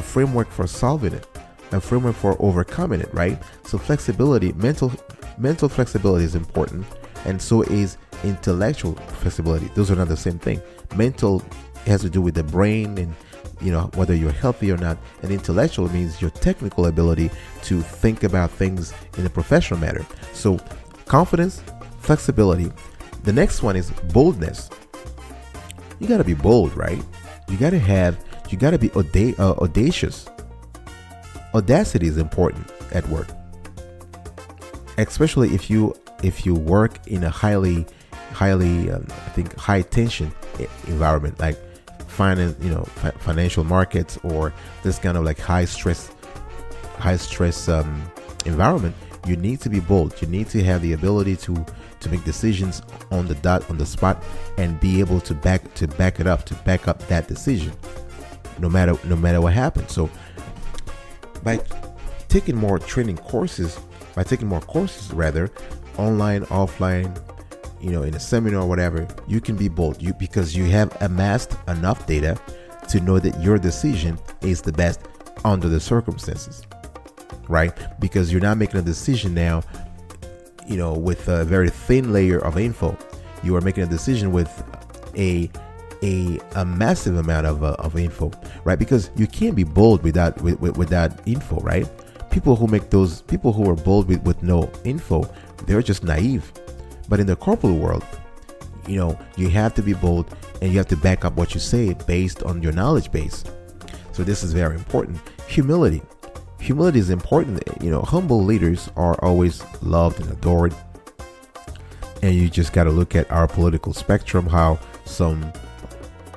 framework for solving it, a framework for overcoming it, right? So flexibility, mental flexibility is important, and so is intellectual flexibility. Those are not the same thing. Mental has to do with the brain and whether you're healthy or not, and intellectual means your technical ability to think about things in a professional manner. So confidence, flexibility. The next one is boldness. You got to be bold, right? You got to be audacious. Audacity is important at work, especially if you work in a highly I think high tension environment, like financial markets, or this kind of like high stress environment. You need to be bold. You need to have the ability to make decisions on the dot, on the spot, and be able to back it up, to back up that decision, no matter what happens. So by taking more courses rather, online, offline, in a seminar or whatever, you can be bold. Because you have amassed enough data to know that your decision is the best under the circumstances, right? Because you're not making a decision now, with a very thin layer of info. You are making a decision with a massive amount of info, right? Because you can't be bold without info, right? People who are bold with no info, they're just naive. But in the corporate world, you have to be bold, and you have to back up what you say based on your knowledge base. So this is very important. Humility is important. Humble leaders are always loved and adored. And you just got to look at our political spectrum, how some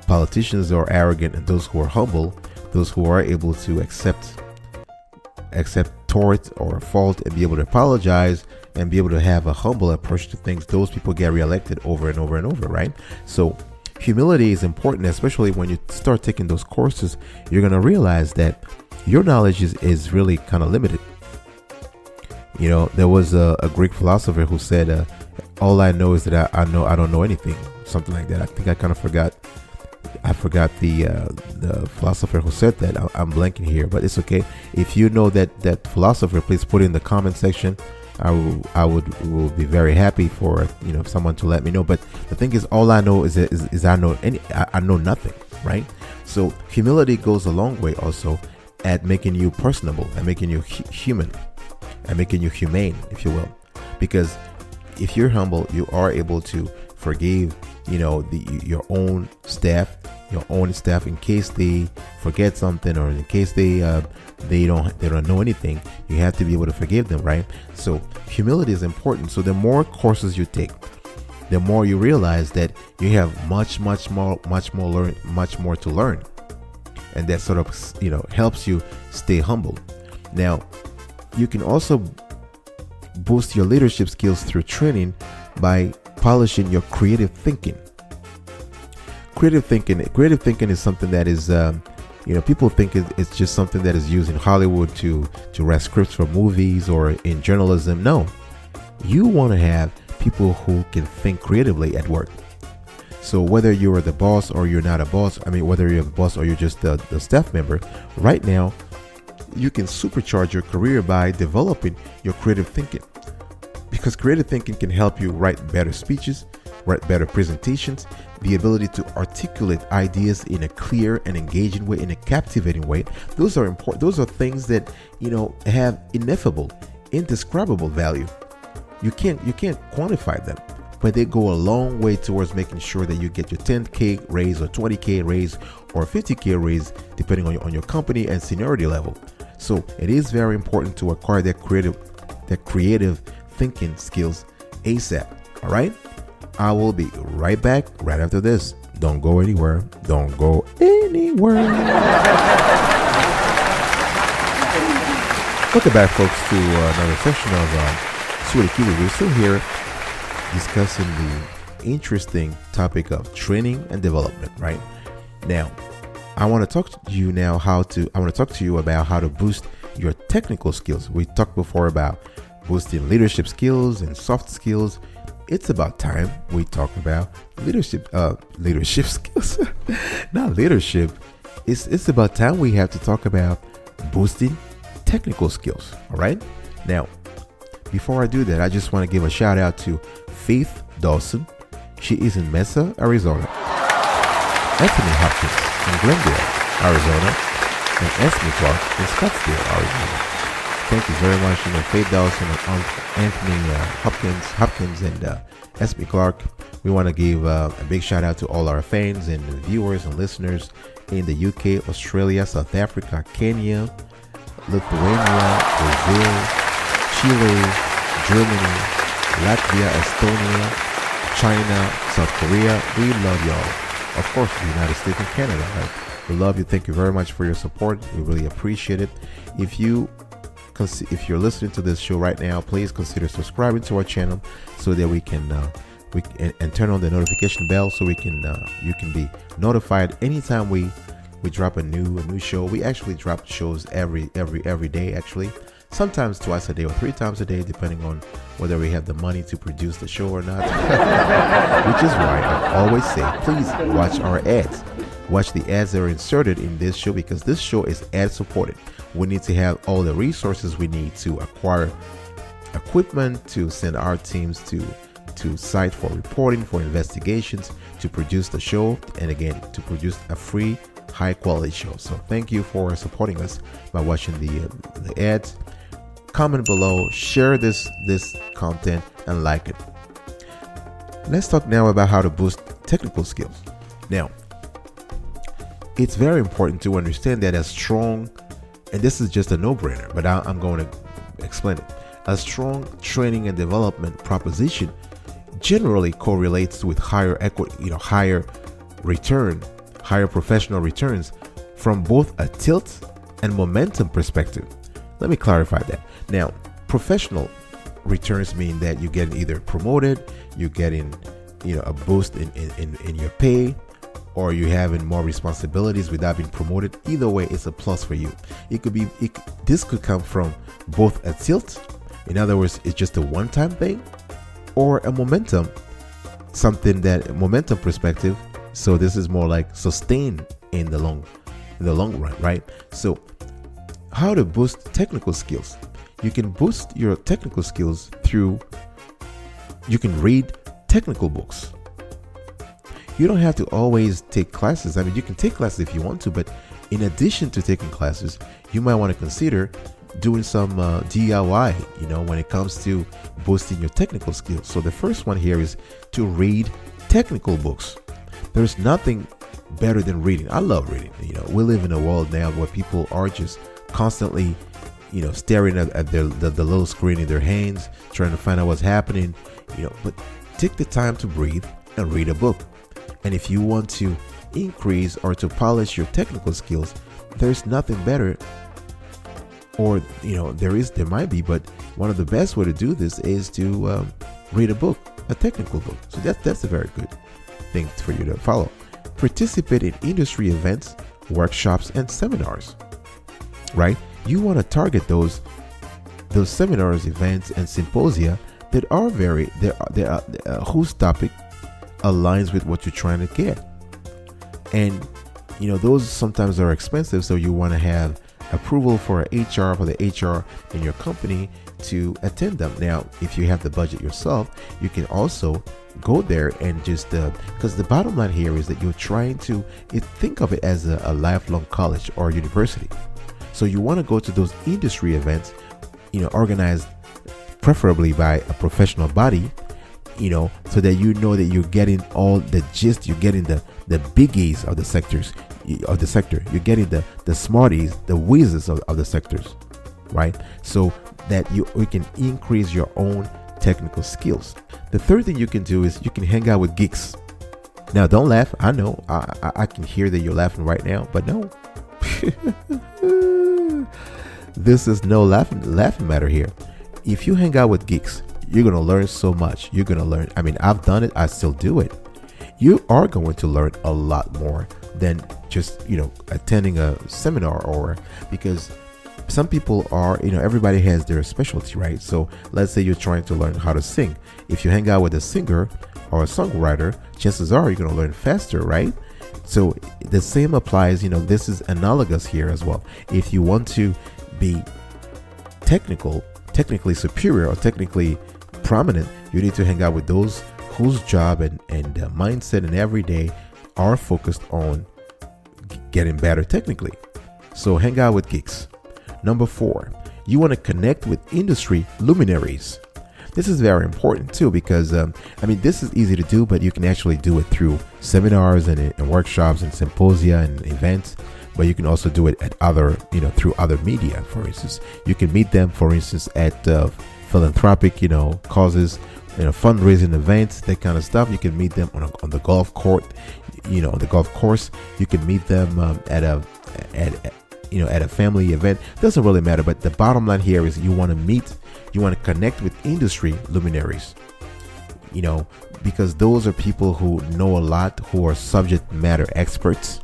politicians are arrogant, and those who are humble, those who are able to accept tort or fault and be able to apologize and be able to have a humble approach to things, those people get reelected over and over and over, right? So humility is important, especially when you start taking those courses. You're going to realize that your knowledge is really kind of limited. There was a Greek philosopher who said, all I know is that I don't know anything, something like that. I think I kind of forgot the philosopher who said that. I'm blanking here, but it's okay. If you know that philosopher, please put it in the comment section. I will be very happy for someone to let me know. But the thing is, all I know is I know nothing, right? So humility goes a long way also at making you personable, and making you human, and making you humane, if you will. Because if you're humble, you are able to forgive your own staff in case they forget something, or in case they don't know anything. You have to be able to forgive them, right? So humility is important. So the more courses you take, the more you realize that you have much more to learn, and that sort of helps you stay humble. Now, you can also boost your leadership skills through training by polishing your creative thinking. Creative thinking is something that is, people think it's just something that is used in Hollywood to write scripts for movies or in journalism. No, you want to have people who can think creatively at work. So whether you're the boss or you're not a boss, whether you're the boss or you're just the staff member, right now, you can supercharge your career by developing your creative thinking. Because creative thinking can help you write better speeches, write better presentations, the ability to articulate ideas in a clear and engaging way, in a captivating way. Those are important. Those are things that, have ineffable, indescribable value. You can't quantify them, but they go a long way towards making sure that you get your 10K raise or 20K raise or 50K raise, depending on your company and seniority level. So it is very important to acquire that creative thinking skills ASAP. All right, I will be right back right after this. Don't go anywhere. Welcome back, folks, to another session of Sweaty Kiwi. We're still here discussing the interesting topic of training and development. Right now, I want to talk to you about how to boost your technical skills. We talked before about boosting leadership skills and soft skills it's about time we talk about leadership skills. Not leadership. It's about time we have to talk about boosting technical skills. All right. Now, before I do that, I just want to give a shout out to Faith Dawson. She is in Mesa, Arizona. Anthony Hopkins in Glendale, Arizona, and Esme Clark in Scottsdale, Arizona. Thank you very much, Faith Dawson and Anthony Hopkins and Esme Clark. We want to give a big shout out to all our fans and viewers and listeners in the UK, Australia, South Africa, Kenya, Lithuania, Brazil, Chile, Germany, Latvia, Estonia, China, South Korea. We love y'all. Of course, the United States and Canada. Right? We love you. Thank you very much for your support. We really appreciate it. If you're listening to this show right now, please consider subscribing to our channel so that we can turn on the notification bell so you can be notified anytime we drop a new show. We actually drop shows every day, actually. Sometimes twice a day or 3 times a day, depending on whether we have the money to produce the show or not. Which is why I always say, please watch our ads. Watch the ads that are inserted in this show, because this show is ad supported. We need to have all the resources we need to acquire equipment, to send our teams to site for reporting, for investigations, to produce the show, and again, to produce a free, high quality show. So thank you for supporting us by watching the ads. Comment below, share this content, and like it. Let's talk now about how to boost technical skills. Now, it's very important to understand that a strong, and this is just a no-brainer, but I'm going to explain it. A strong training and development proposition generally correlates with higher equity, higher return, higher professional returns from both a tilt and momentum perspective. Let me clarify that. Now, professional returns mean that you get either promoted, you getting, a boost in your pay, or you having more responsibilities without being promoted. Either way, it's a plus for you. This could come from both a tilt, in other words, it's just a one-time thing, or a momentum, momentum perspective. So this is more like sustained in the long run, right? So how to boost technical skills? You can boost your technical skills you can read technical books. You don't have to always take classes. I mean, you can take classes if you want to, but in addition to taking classes, you might want to consider doing some DIY, when it comes to boosting your technical skills. So the first one here is to read technical books. There's nothing better than reading. I love reading. We live in a world now where people are just constantly, staring at the little screen in their hands, trying to find out what's happening, but take the time to breathe and read a book. And if you want to increase or to polish your technical skills, there's nothing better, or there might be, but one of the best way to do this is to read a book, a technical book. So that's a very good thing for you to follow. Participate in industry events, workshops, and seminars. Right? You want to target those seminars, events, and symposia that are whose topic aligns with what you're trying to get. And those sometimes are expensive, so you want to have approval for the HR in your company to attend them. Now, if you have the budget yourself, you can also go there and just because the bottom line here is that you're trying to think of it as a lifelong college or university. So you want to go to those industry events, organized preferably by a professional body, so that that you're getting all the gist, you're getting the biggies of the sector. You're getting the smarties, the whizzes of the sectors, right? So that we can increase your own technical skills. The third thing you can do is you can hang out with geeks. Now, don't laugh. I know I can hear that you're laughing right now, but no. This is no laughing matter here. If you hang out with geeks, you're going to learn so much. You're going to learn. I mean, I've done it. I still do it. You are going to learn a lot more than just, attending a seminar, or because some people are, everybody has their specialty, right? So let's say you're trying to learn how to sing. If you hang out with a singer or a songwriter, chances are you're going to learn faster, right? So the same applies, this is analogous here as well. If you want to be technically superior or technically prominent, you need to hang out with those whose job and mindset and every day are focused on getting better technically. So hang out with geeks. Number 4, you want to connect with industry luminaries. This is very important too, because this is easy to do, but you can actually do it through seminars and workshops and symposia and events. But you can also do it at other, through other media. For instance, you can meet them, for instance, at philanthropic, causes, fundraising events, that kind of stuff. You can meet them on the golf court, on the golf course. You can meet them at a family event. Doesn't really matter. But the bottom line here is you want to connect with industry luminaries, because those are people who know a lot, who are subject matter experts.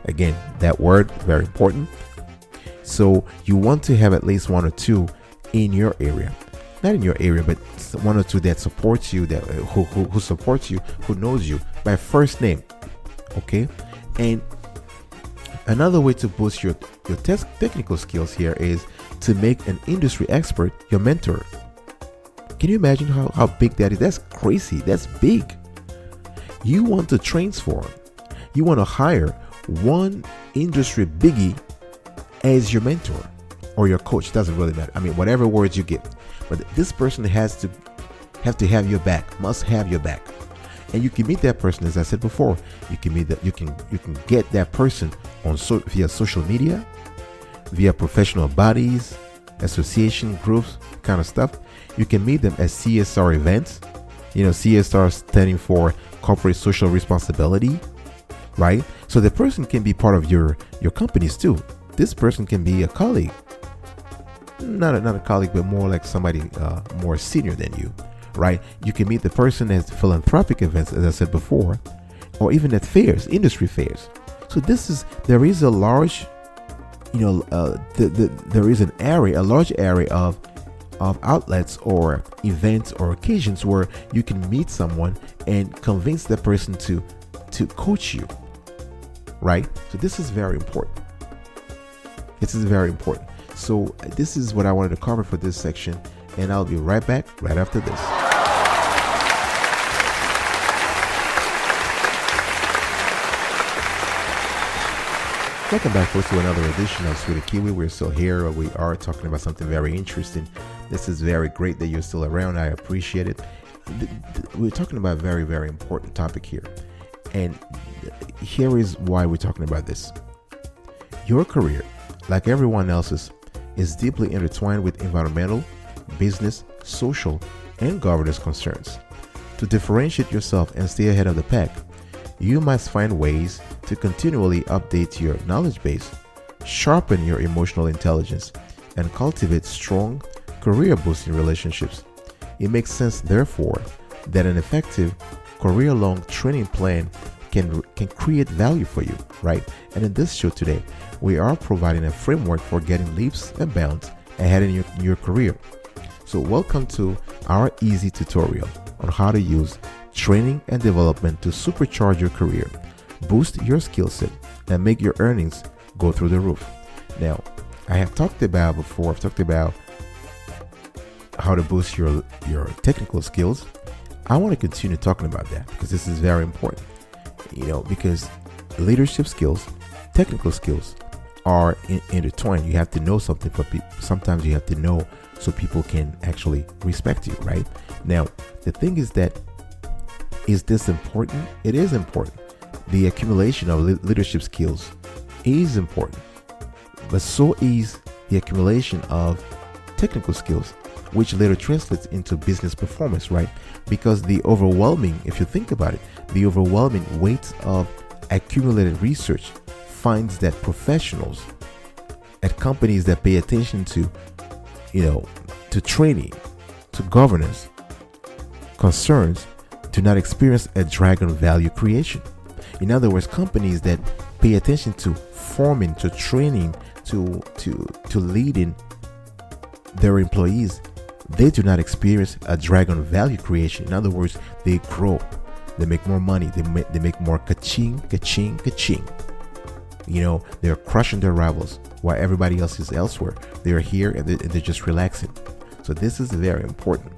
Again, that word, very important. So you want to have at least 1 or 2 in your area. Not in your area, but 1 or 2 that supports you, that who supports you, who knows you by first name. Okay? And another way to boost your technical skills here is to make an industry expert your mentor. Can you imagine how big that is? That's crazy. That's big. You want to transform. You want to hire one industry biggie as your mentor or your coach. Doesn't really matter. Whatever words you give, but this person has to have your back, must have your back. And you can meet that person, as I said before. You can meet that. You can get that person via social media, via professional bodies, association groups, kind of stuff. You can meet them at CSR events. CSR standing for corporate social responsibility, right? So the person can be part of your companies too. This person can be a colleague, not a colleague, but more like somebody more senior than you, right? You can meet the person at philanthropic events, as I said before, or even at fairs, industry fairs. So there is a large, there is a large area of outlets or events or occasions where you can meet someone and convince that person to coach you, right? So this is very important. So this is what I wanted to cover for this section, and I'll be right back right after this. Welcome back, folks, to another edition of Sweetie Kiwi. We're still here. We are talking about something very interesting. This is very great that you're still around. I appreciate it. We're talking about a very, very important topic here. And here is why we're talking about this. Your career, like everyone else's, is deeply intertwined with environmental, business, social, and governance concerns. To differentiate yourself and stay ahead of the pack, you must find ways to continually update your knowledge base, sharpen your emotional intelligence, and cultivate strong, career-boosting relationships. It makes sense, therefore, that an effective, career-long training plan can create value for you, right? And in this show today, we are providing a framework for getting leaps and bounds ahead in your career. So welcome to our easy tutorial on how to use training and development to supercharge your career, boost your skill set, and make your earnings go through the roof. Now, I've talked about how to boost your technical skills. I want to continue talking about that because this is very important. Because leadership skills, technical skills are intertwined. You have to know something for people. Sometimes you have to know so people can actually respect you, right? Now, the thing is that, is this important? It is important. The accumulation of leadership skills is important, but so is the accumulation of technical skills, which later translates into business performance, right? Because if you think about it, the overwhelming weight of accumulated research finds that professionals at companies that pay attention to training, to governance concerns, do not experience a drag on value creation. In other words, companies that pay attention to forming, to training, to leading their employees, they do not experience a drag on value creation. In other words, they grow, they make more money, they make more ka-ching, ka-ching, ka-ching. They're crushing their rivals while everybody else is elsewhere. They're here and they're just relaxing. So this is very important.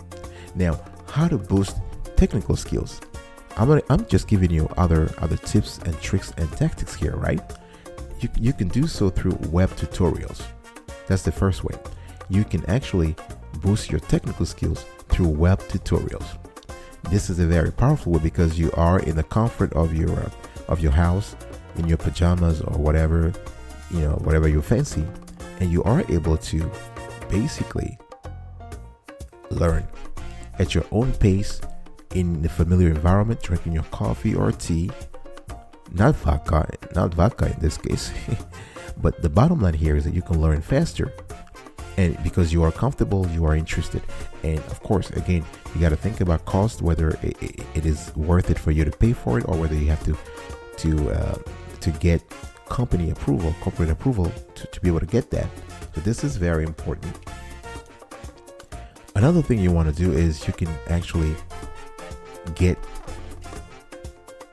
Now, how to boost technical skills? I'm just giving you other tips and tricks and tactics here, right? You can do so through web tutorials. That's the first way. You can actually boost your technical skills through web tutorials. This is a very powerful way because you are in the comfort of your house, in your pajamas or whatever you fancy, and you are able to basically learn at your own pace in the familiar environment, drinking your coffee or tea, not vodka in this case. But the bottom line here is that you can learn faster, and because you are comfortable, you are interested. And of course, again, you got to think about cost, whether it is worth it for you to pay for it, or whether you have to get corporate approval to be able to get that. So this is very important. Another thing you want to do is you can actually get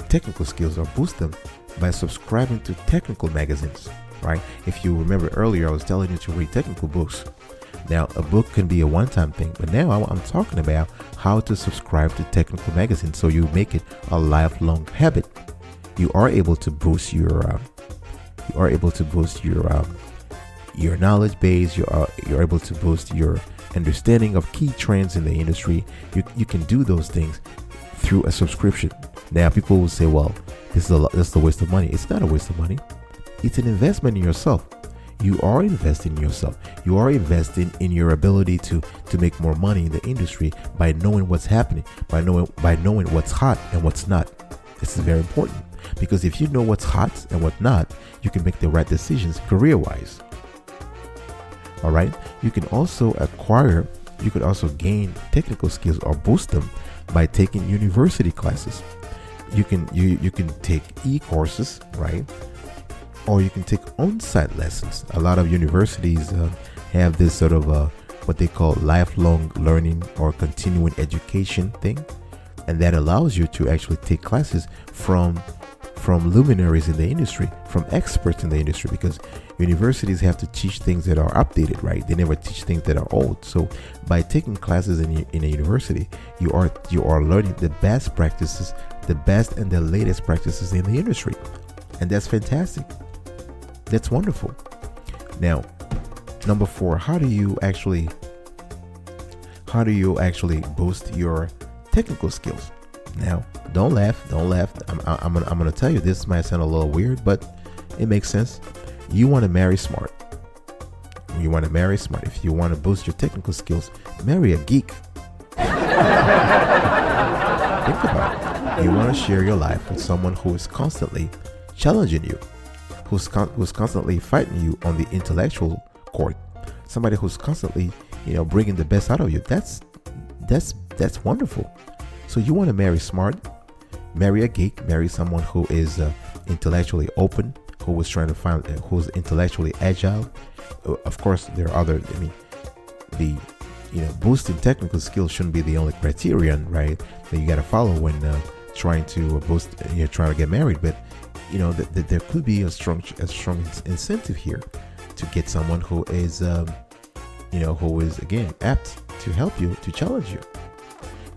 technical skills or boost them by subscribing to technical magazines, right? If you remember earlier, I was telling you to read technical books. Now, a book can be a one-time thing, but now I'm talking about how to subscribe to technical magazines so you make it a lifelong habit. You are able to boost your knowledge base. You're able to boost your understanding of key trends in the industry. You can do those things through a subscription. Now, people will say, well, that's a waste of money. It's not a waste of money. It's an investment in yourself. You are investing in yourself. You are investing in your ability to make more money in the industry by knowing what's happening, by knowing what's hot and what's not. This is very important, because if you know what's hot and what's not, you can make the right decisions career-wise. All right. You can also gain technical skills or boost them by taking university classes. You can take e-courses, right? Or you can take on-site lessons. A lot of universities have this sort of what they call lifelong learning or continuing education thing, and that allows you to actually take classes from luminaries in the industry, from experts in the industry, because universities have to teach things that are updated, right? They never teach things that are old. So by taking classes in a university, you are learning the best practices, the best and the latest practices in the industry, and that's fantastic. That's wonderful. Now, number 4, how do you actually boost your technical skills? Now, don't laugh. I'm gonna tell you, this might sound a little weird, but it makes sense. You want to marry smart. If you want to boost your technical skills, marry a geek. Think about it. You want to share your life with someone who is constantly challenging you, who's constantly fighting you on the intellectual court. Somebody who's constantly, bringing the best out of you. That's wonderful. So you want to marry smart, marry a geek, marry someone who is intellectually open, who's intellectually agile. Of course, there are other. Boosting technical skills shouldn't be the only criterion, right? That you got to follow when trying to boost, trying to get married. But there could be a strong incentive here to get someone who is, again apt to help you, to challenge you.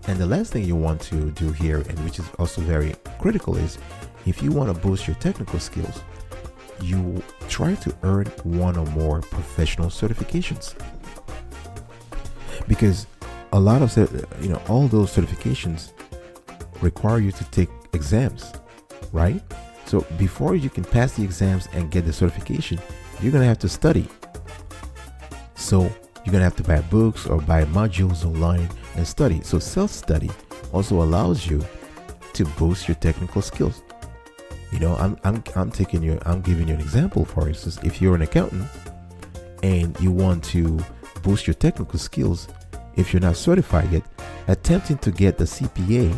And the last thing you want to do here, and which is also very critical, is if you want to boost your technical skills, you try to earn one or more professional certifications, because a lot of all those certifications require you to take exams, right? So before you can pass the exams and get the certification, you're gonna have to study. So you're gonna have to buy books or buy modules online and study. So self-study also allows you to boost your technical skills. I'm giving you an example. For instance, if you're an accountant and you want to boost your technical skills, if you're not certified yet, attempting to get the CPA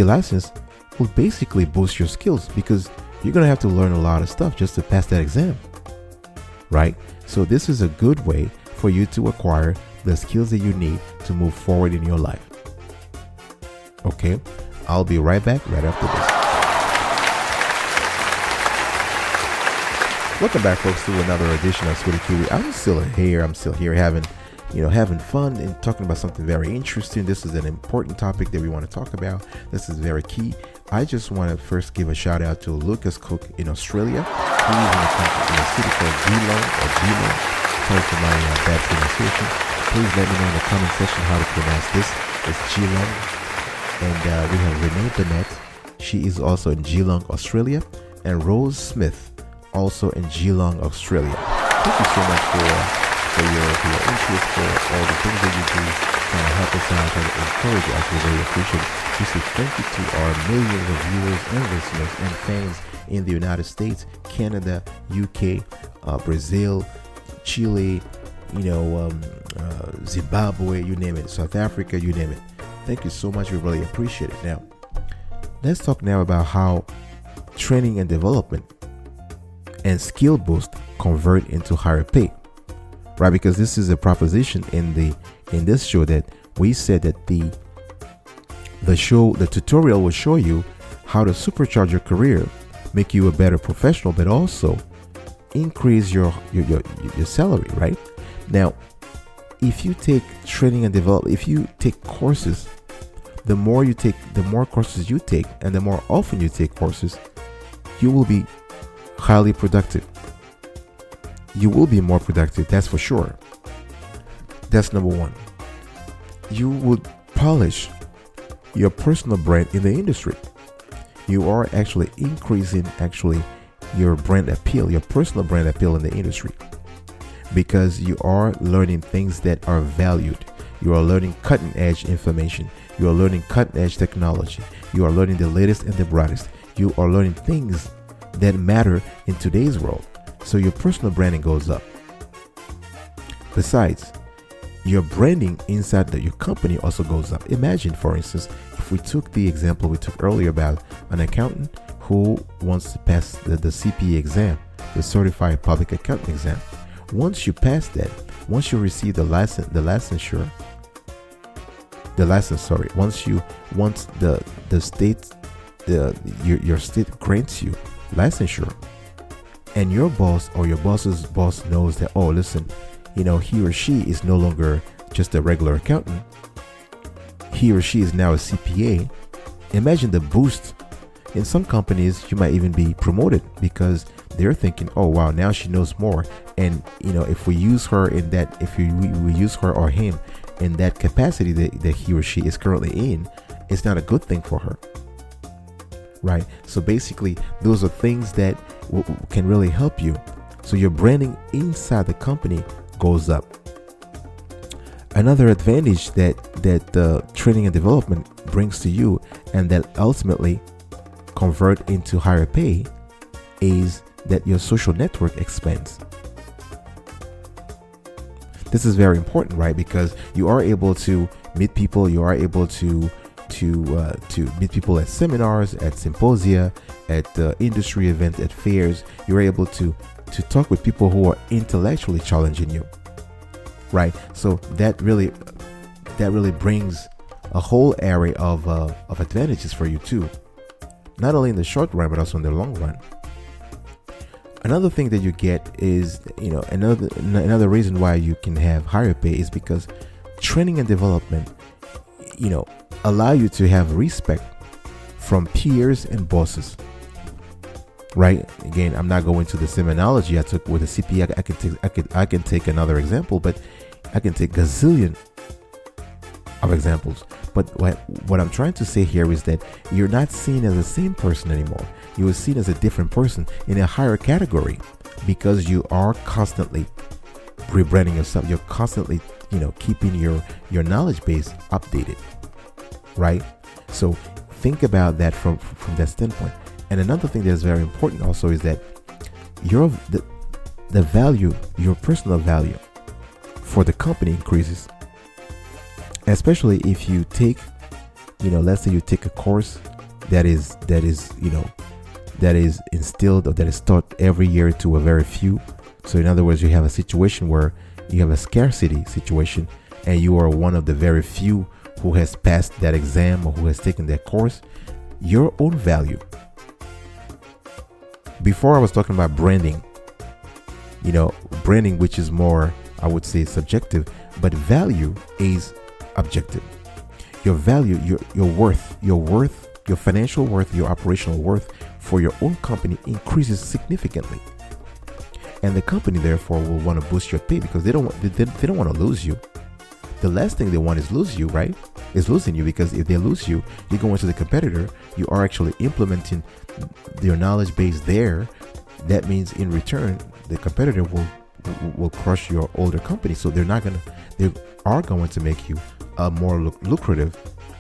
license will basically boost your skills, because you're going to have to learn a lot of stuff just to pass that exam, right? So this is a good way for you to acquire the skills that you need to move forward in your life. Okay, I'll be right back right after this. Welcome back, folks, to another edition of Sweetie Kiwi. I'm still here having fun and talking about something very interesting. This is an important topic that we want to talk about. This is very key. I just want to first give a shout out to Lucas Cook in Australia. He's in a city called Geelong or Geelong. Sorry for my bad pronunciation. Please let me know in the comment section how to pronounce this. It's Geelong. And we have Renee Bennett. She is also in Geelong, Australia. And Rose Smith, also in Geelong, Australia. Thank you so much for your interest, for all the things that you do, trying to help us out, trying to encourage us. We really appreciate it. We say thank you to our millions of viewers and listeners and fans in the United States, Canada, UK, Brazil, Chile, Zimbabwe, you name it, South Africa, you name it. Thank you so much. We really appreciate it. Now, let's talk now about how training and development and skill boost convert into higher pay, right? Because this is a proposition in this show that we said that the tutorial will show you how to supercharge your career, make you a better professional, but also increase your salary, right? Now, if you take training and development, if you take courses, the more courses you take, and the more often you take courses, you will be highly productive. You will be more productive, that's for sure. That's number one. You would polish your personal brand in the industry. You are actually increasing your brand appeal, your personal brand appeal in the industry, because you are learning things that are valued. You are learning cutting edge information. You are learning cutting edge technology. You are learning the latest and the brightest. You are learning things that matter in today's world. So your personal branding goes up. Besides, your branding inside your company also goes up. Imagine, for instance, if we took the example we took earlier about an accountant who wants to pass the CPA exam, the Certified Public Accountant exam. Once you pass that, once you receive once your state grants you licensure, and your boss or your boss's boss knows that, oh, listen, he or she is no longer just a regular accountant. He or she is now a CPA. Imagine the boost. In some companies, you might even be promoted because they're thinking, oh wow, now she knows more. And if we use her in that, if we use her or him in that capacity that he or she is currently in, it's not a good thing for her, right? So basically, those are things that can really help you. So your branding inside the company goes up. Another advantage that training and development brings to you, and that ultimately convert into higher pay, is that your social network expands. This is very important, right? Because you are able to meet people. You are able to meet people at seminars, at symposia, at industry events, at fairs. You're able to talk with people who are intellectually challenging you, right? So that really brings a whole array of advantages for you too, not only in the short run but also in the long run. Another thing that you get is, another reason why you can have higher pay is because training and development, allow you to have respect from peers and bosses, right? Again, I'm not going to the same analogy I took with a CPA. I can take another example, but I can take gazillion of examples. But what I'm trying to say here is that you're not seen as the same person anymore. You are seen as a different person in a higher category, because you are constantly rebranding yourself. You're constantly, keeping your knowledge base updated, right? So think about that from that standpoint. And another thing that's very important also is that the value, your personal value for the company increases. Especially if you take, let's say you take a course that is instilled, or that is taught every year to a very few. So in other words, you have a situation where you have a scarcity situation, and you are one of the very few who has passed that exam or who has taken that course. Your own value. Before I was talking about branding, branding, which is more, I would say, subjective, but value is objective. Your value, your worth, your financial worth, your operational worth for your own company increases significantly. And the company therefore will want to boost your pay, because they don't want to lose you. The last thing they want is lose you, right? Is losing you, because if they lose you, you go into the competitor, you are actually implementing your knowledge base there. That means in return, the competitor will crush your older company. So they are going to make you a more lucrative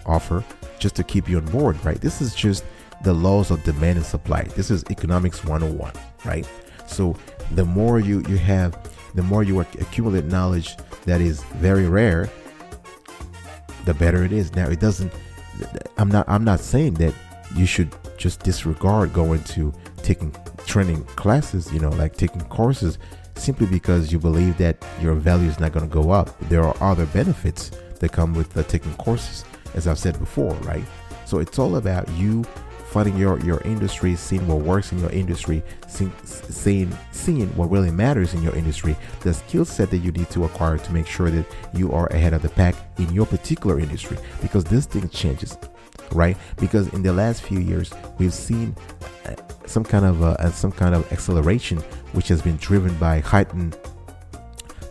offer just to keep you on board, right? This is just the laws of demand and supply. This is economics 101, right? So the more you have, the more you accumulate knowledge that is very rare, the better it is. Now, I'm not saying that you should just disregard going to taking training classes, like taking courses, simply because you believe that your value is not going to go up. There are other benefits that come with taking courses, as I've said before, right? So it's all about you finding your industry, seeing what works in your industry, seeing what really matters in your industry, the skill set that you need to acquire to make sure that you are ahead of the pack in your particular industry, because this thing changes, right? Because in the last few years, we've seen some kind of acceleration, which has been driven by heightened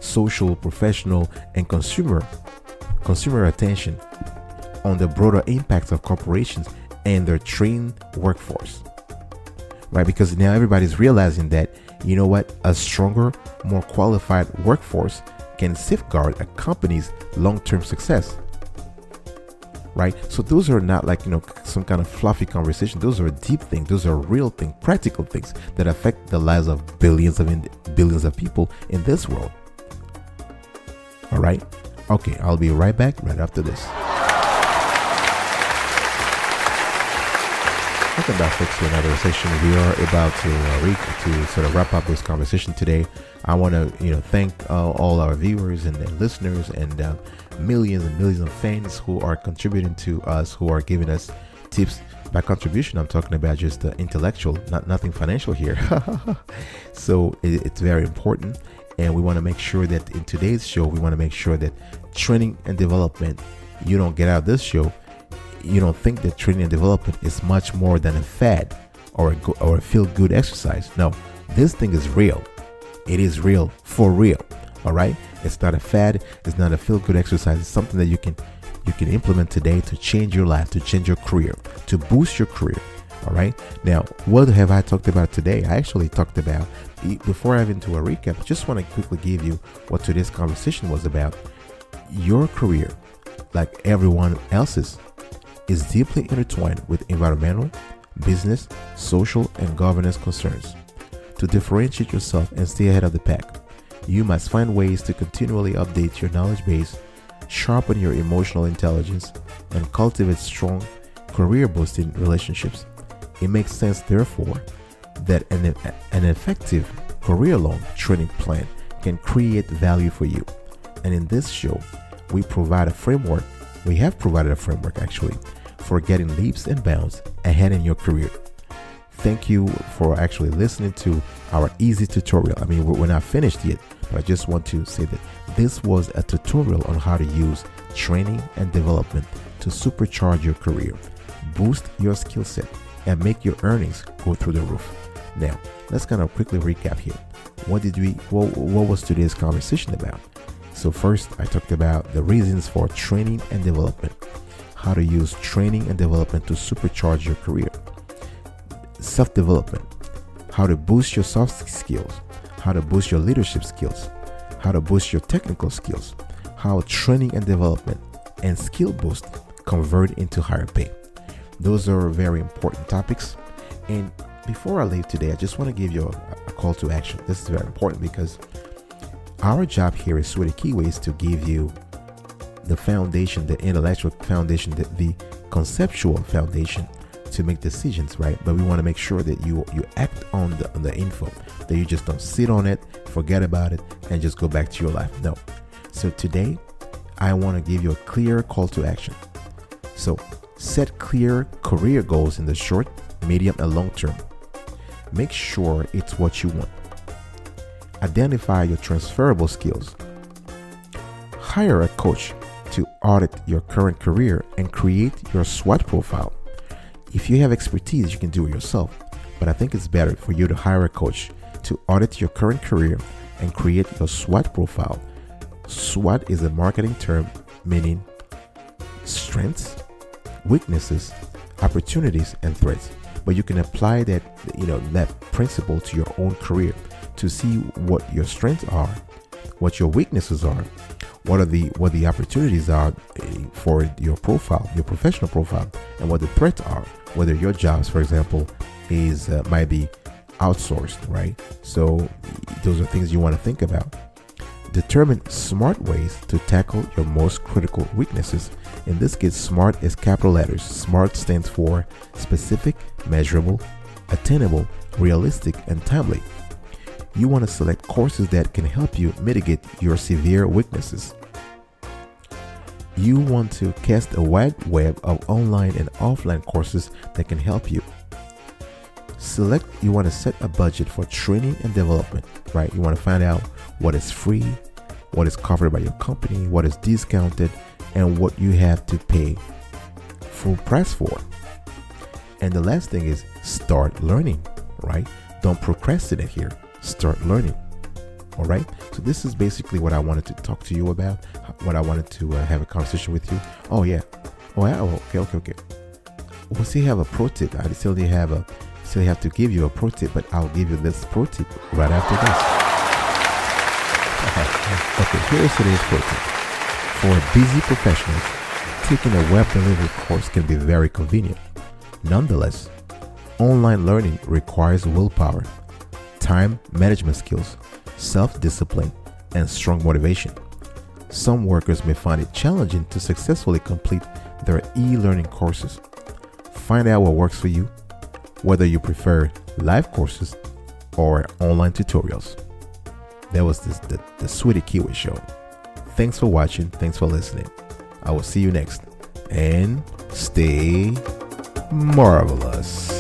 social, professional, and consumer attention on the broader impacts of corporations and their trained workforce, right? Because now everybody's realizing that, a stronger, more qualified workforce can safeguard a company's long-term success, right? So those are not like, some kind of fluffy conversation. Those are deep things. Those are real things, practical things that affect the lives of billions of people in this world. All right. Okay. I'll be right back right after this. Welcome back, folks, to another session. We are about to sort of wrap up this conversation today. I want to, thank all our viewers and listeners and millions and millions of fans who are contributing to us, who are giving us tips. By contribution, I'm talking about just intellectual, nothing financial here. So it's very important, and we want to make sure that in today's show, we want to make sure that training and development, you don't get out of this show, you don't think that training and development is much more than a fad or a feel-good exercise. No, this thing is real. It is real, for real. All right. It's not a fad. It's not a feel-good exercise. It's something that you can implement today to change your life, to change your career, to boost your career. All right. Now, what have I talked about today? I actually talked about, before I have into a recap, I just want to quickly give you what today's conversation was about. Your career, like everyone else's, is deeply intertwined with environmental, business, social, and governance concerns. To differentiate yourself and stay ahead of the pack, you must find ways to continually update your knowledge base, sharpen your emotional intelligence, and cultivate strong, career-boosting relationships. It makes sense, therefore, that an effective career-long training plan can create value for you. And in this show, we have provided a framework actually for getting leaps and bounds ahead in your career. Thank you for actually listening to our easy tutorial. I mean, we're not finished yet, but I just want to say that this was a tutorial on how to use training and development to supercharge your career, boost your skill set, and make your earnings go through the roof. Now, let's kind of quickly recap here. What was today's conversation about? So first, I talked about the reasons for training and development, how to use training and development to supercharge your career. Self-development, how to boost your soft skills, how to boost your leadership skills, how to boost your technical skills, how training and development and skill boost convert into higher pay. Those are very important topics. And before I leave today, I just want to give you a call to action. This is very important because our job here is Sweaty Keyways to give you the foundation, the intellectual foundation, the conceptual foundation to make decisions, right? But we want to make sure that you act on the info, that you just don't sit on it, forget about it, and just go back to your life. No. So today, I want to give you a clear call to action. So set clear career goals in the short, medium, and long term. Make sure it's what you want. Identify your transferable skills. Hire a coach to audit your current career and create your SWOT profile. If you have expertise, you can do it yourself, but I think it's better for you to hire a coach to audit your current career and create your SWOT profile. SWOT is a marketing term meaning strengths, weaknesses, opportunities, and threats. But you can apply that principle to your own career to see what your strengths are, what your weaknesses are, what the opportunities are for your profile, your professional profile, and what the threats are. Whether your jobs, for example, might be outsourced, right? So those are things you want to think about. Determine smart ways to tackle your most critical weaknesses. In this case, SMART is capital letters. SMART stands for specific, measurable, attainable, realistic, and timely. You want to select courses that can help you mitigate your severe weaknesses. You want to cast a wide web of online and offline courses that can help you. You want to set a budget for training and development, right? You want to find out what is free, what is covered by your company, what is discounted, and what you have to pay full price for. And the last thing is start learning, right? Don't procrastinate here. Start learning. All right. So this is basically what I wanted to talk to you about, what I wanted to have a conversation with you. Oh, yeah. Okay. We'll still have a pro tip. I still have to give you a pro tip, but I'll give you this pro tip right after this. Okay, here's today's pro tip. For busy professionals, taking a web delivery course can be very convenient. Nonetheless, online learning requires willpower, time management skills, self-discipline, and strong motivation. Some workers may find it challenging to successfully complete their e-learning courses. Find out what works for you, whether you prefer live courses or online tutorials. That was the Sweetie Kiwi Show. Thanks for watching. Thanks for listening. I will see you next. And stay marvelous.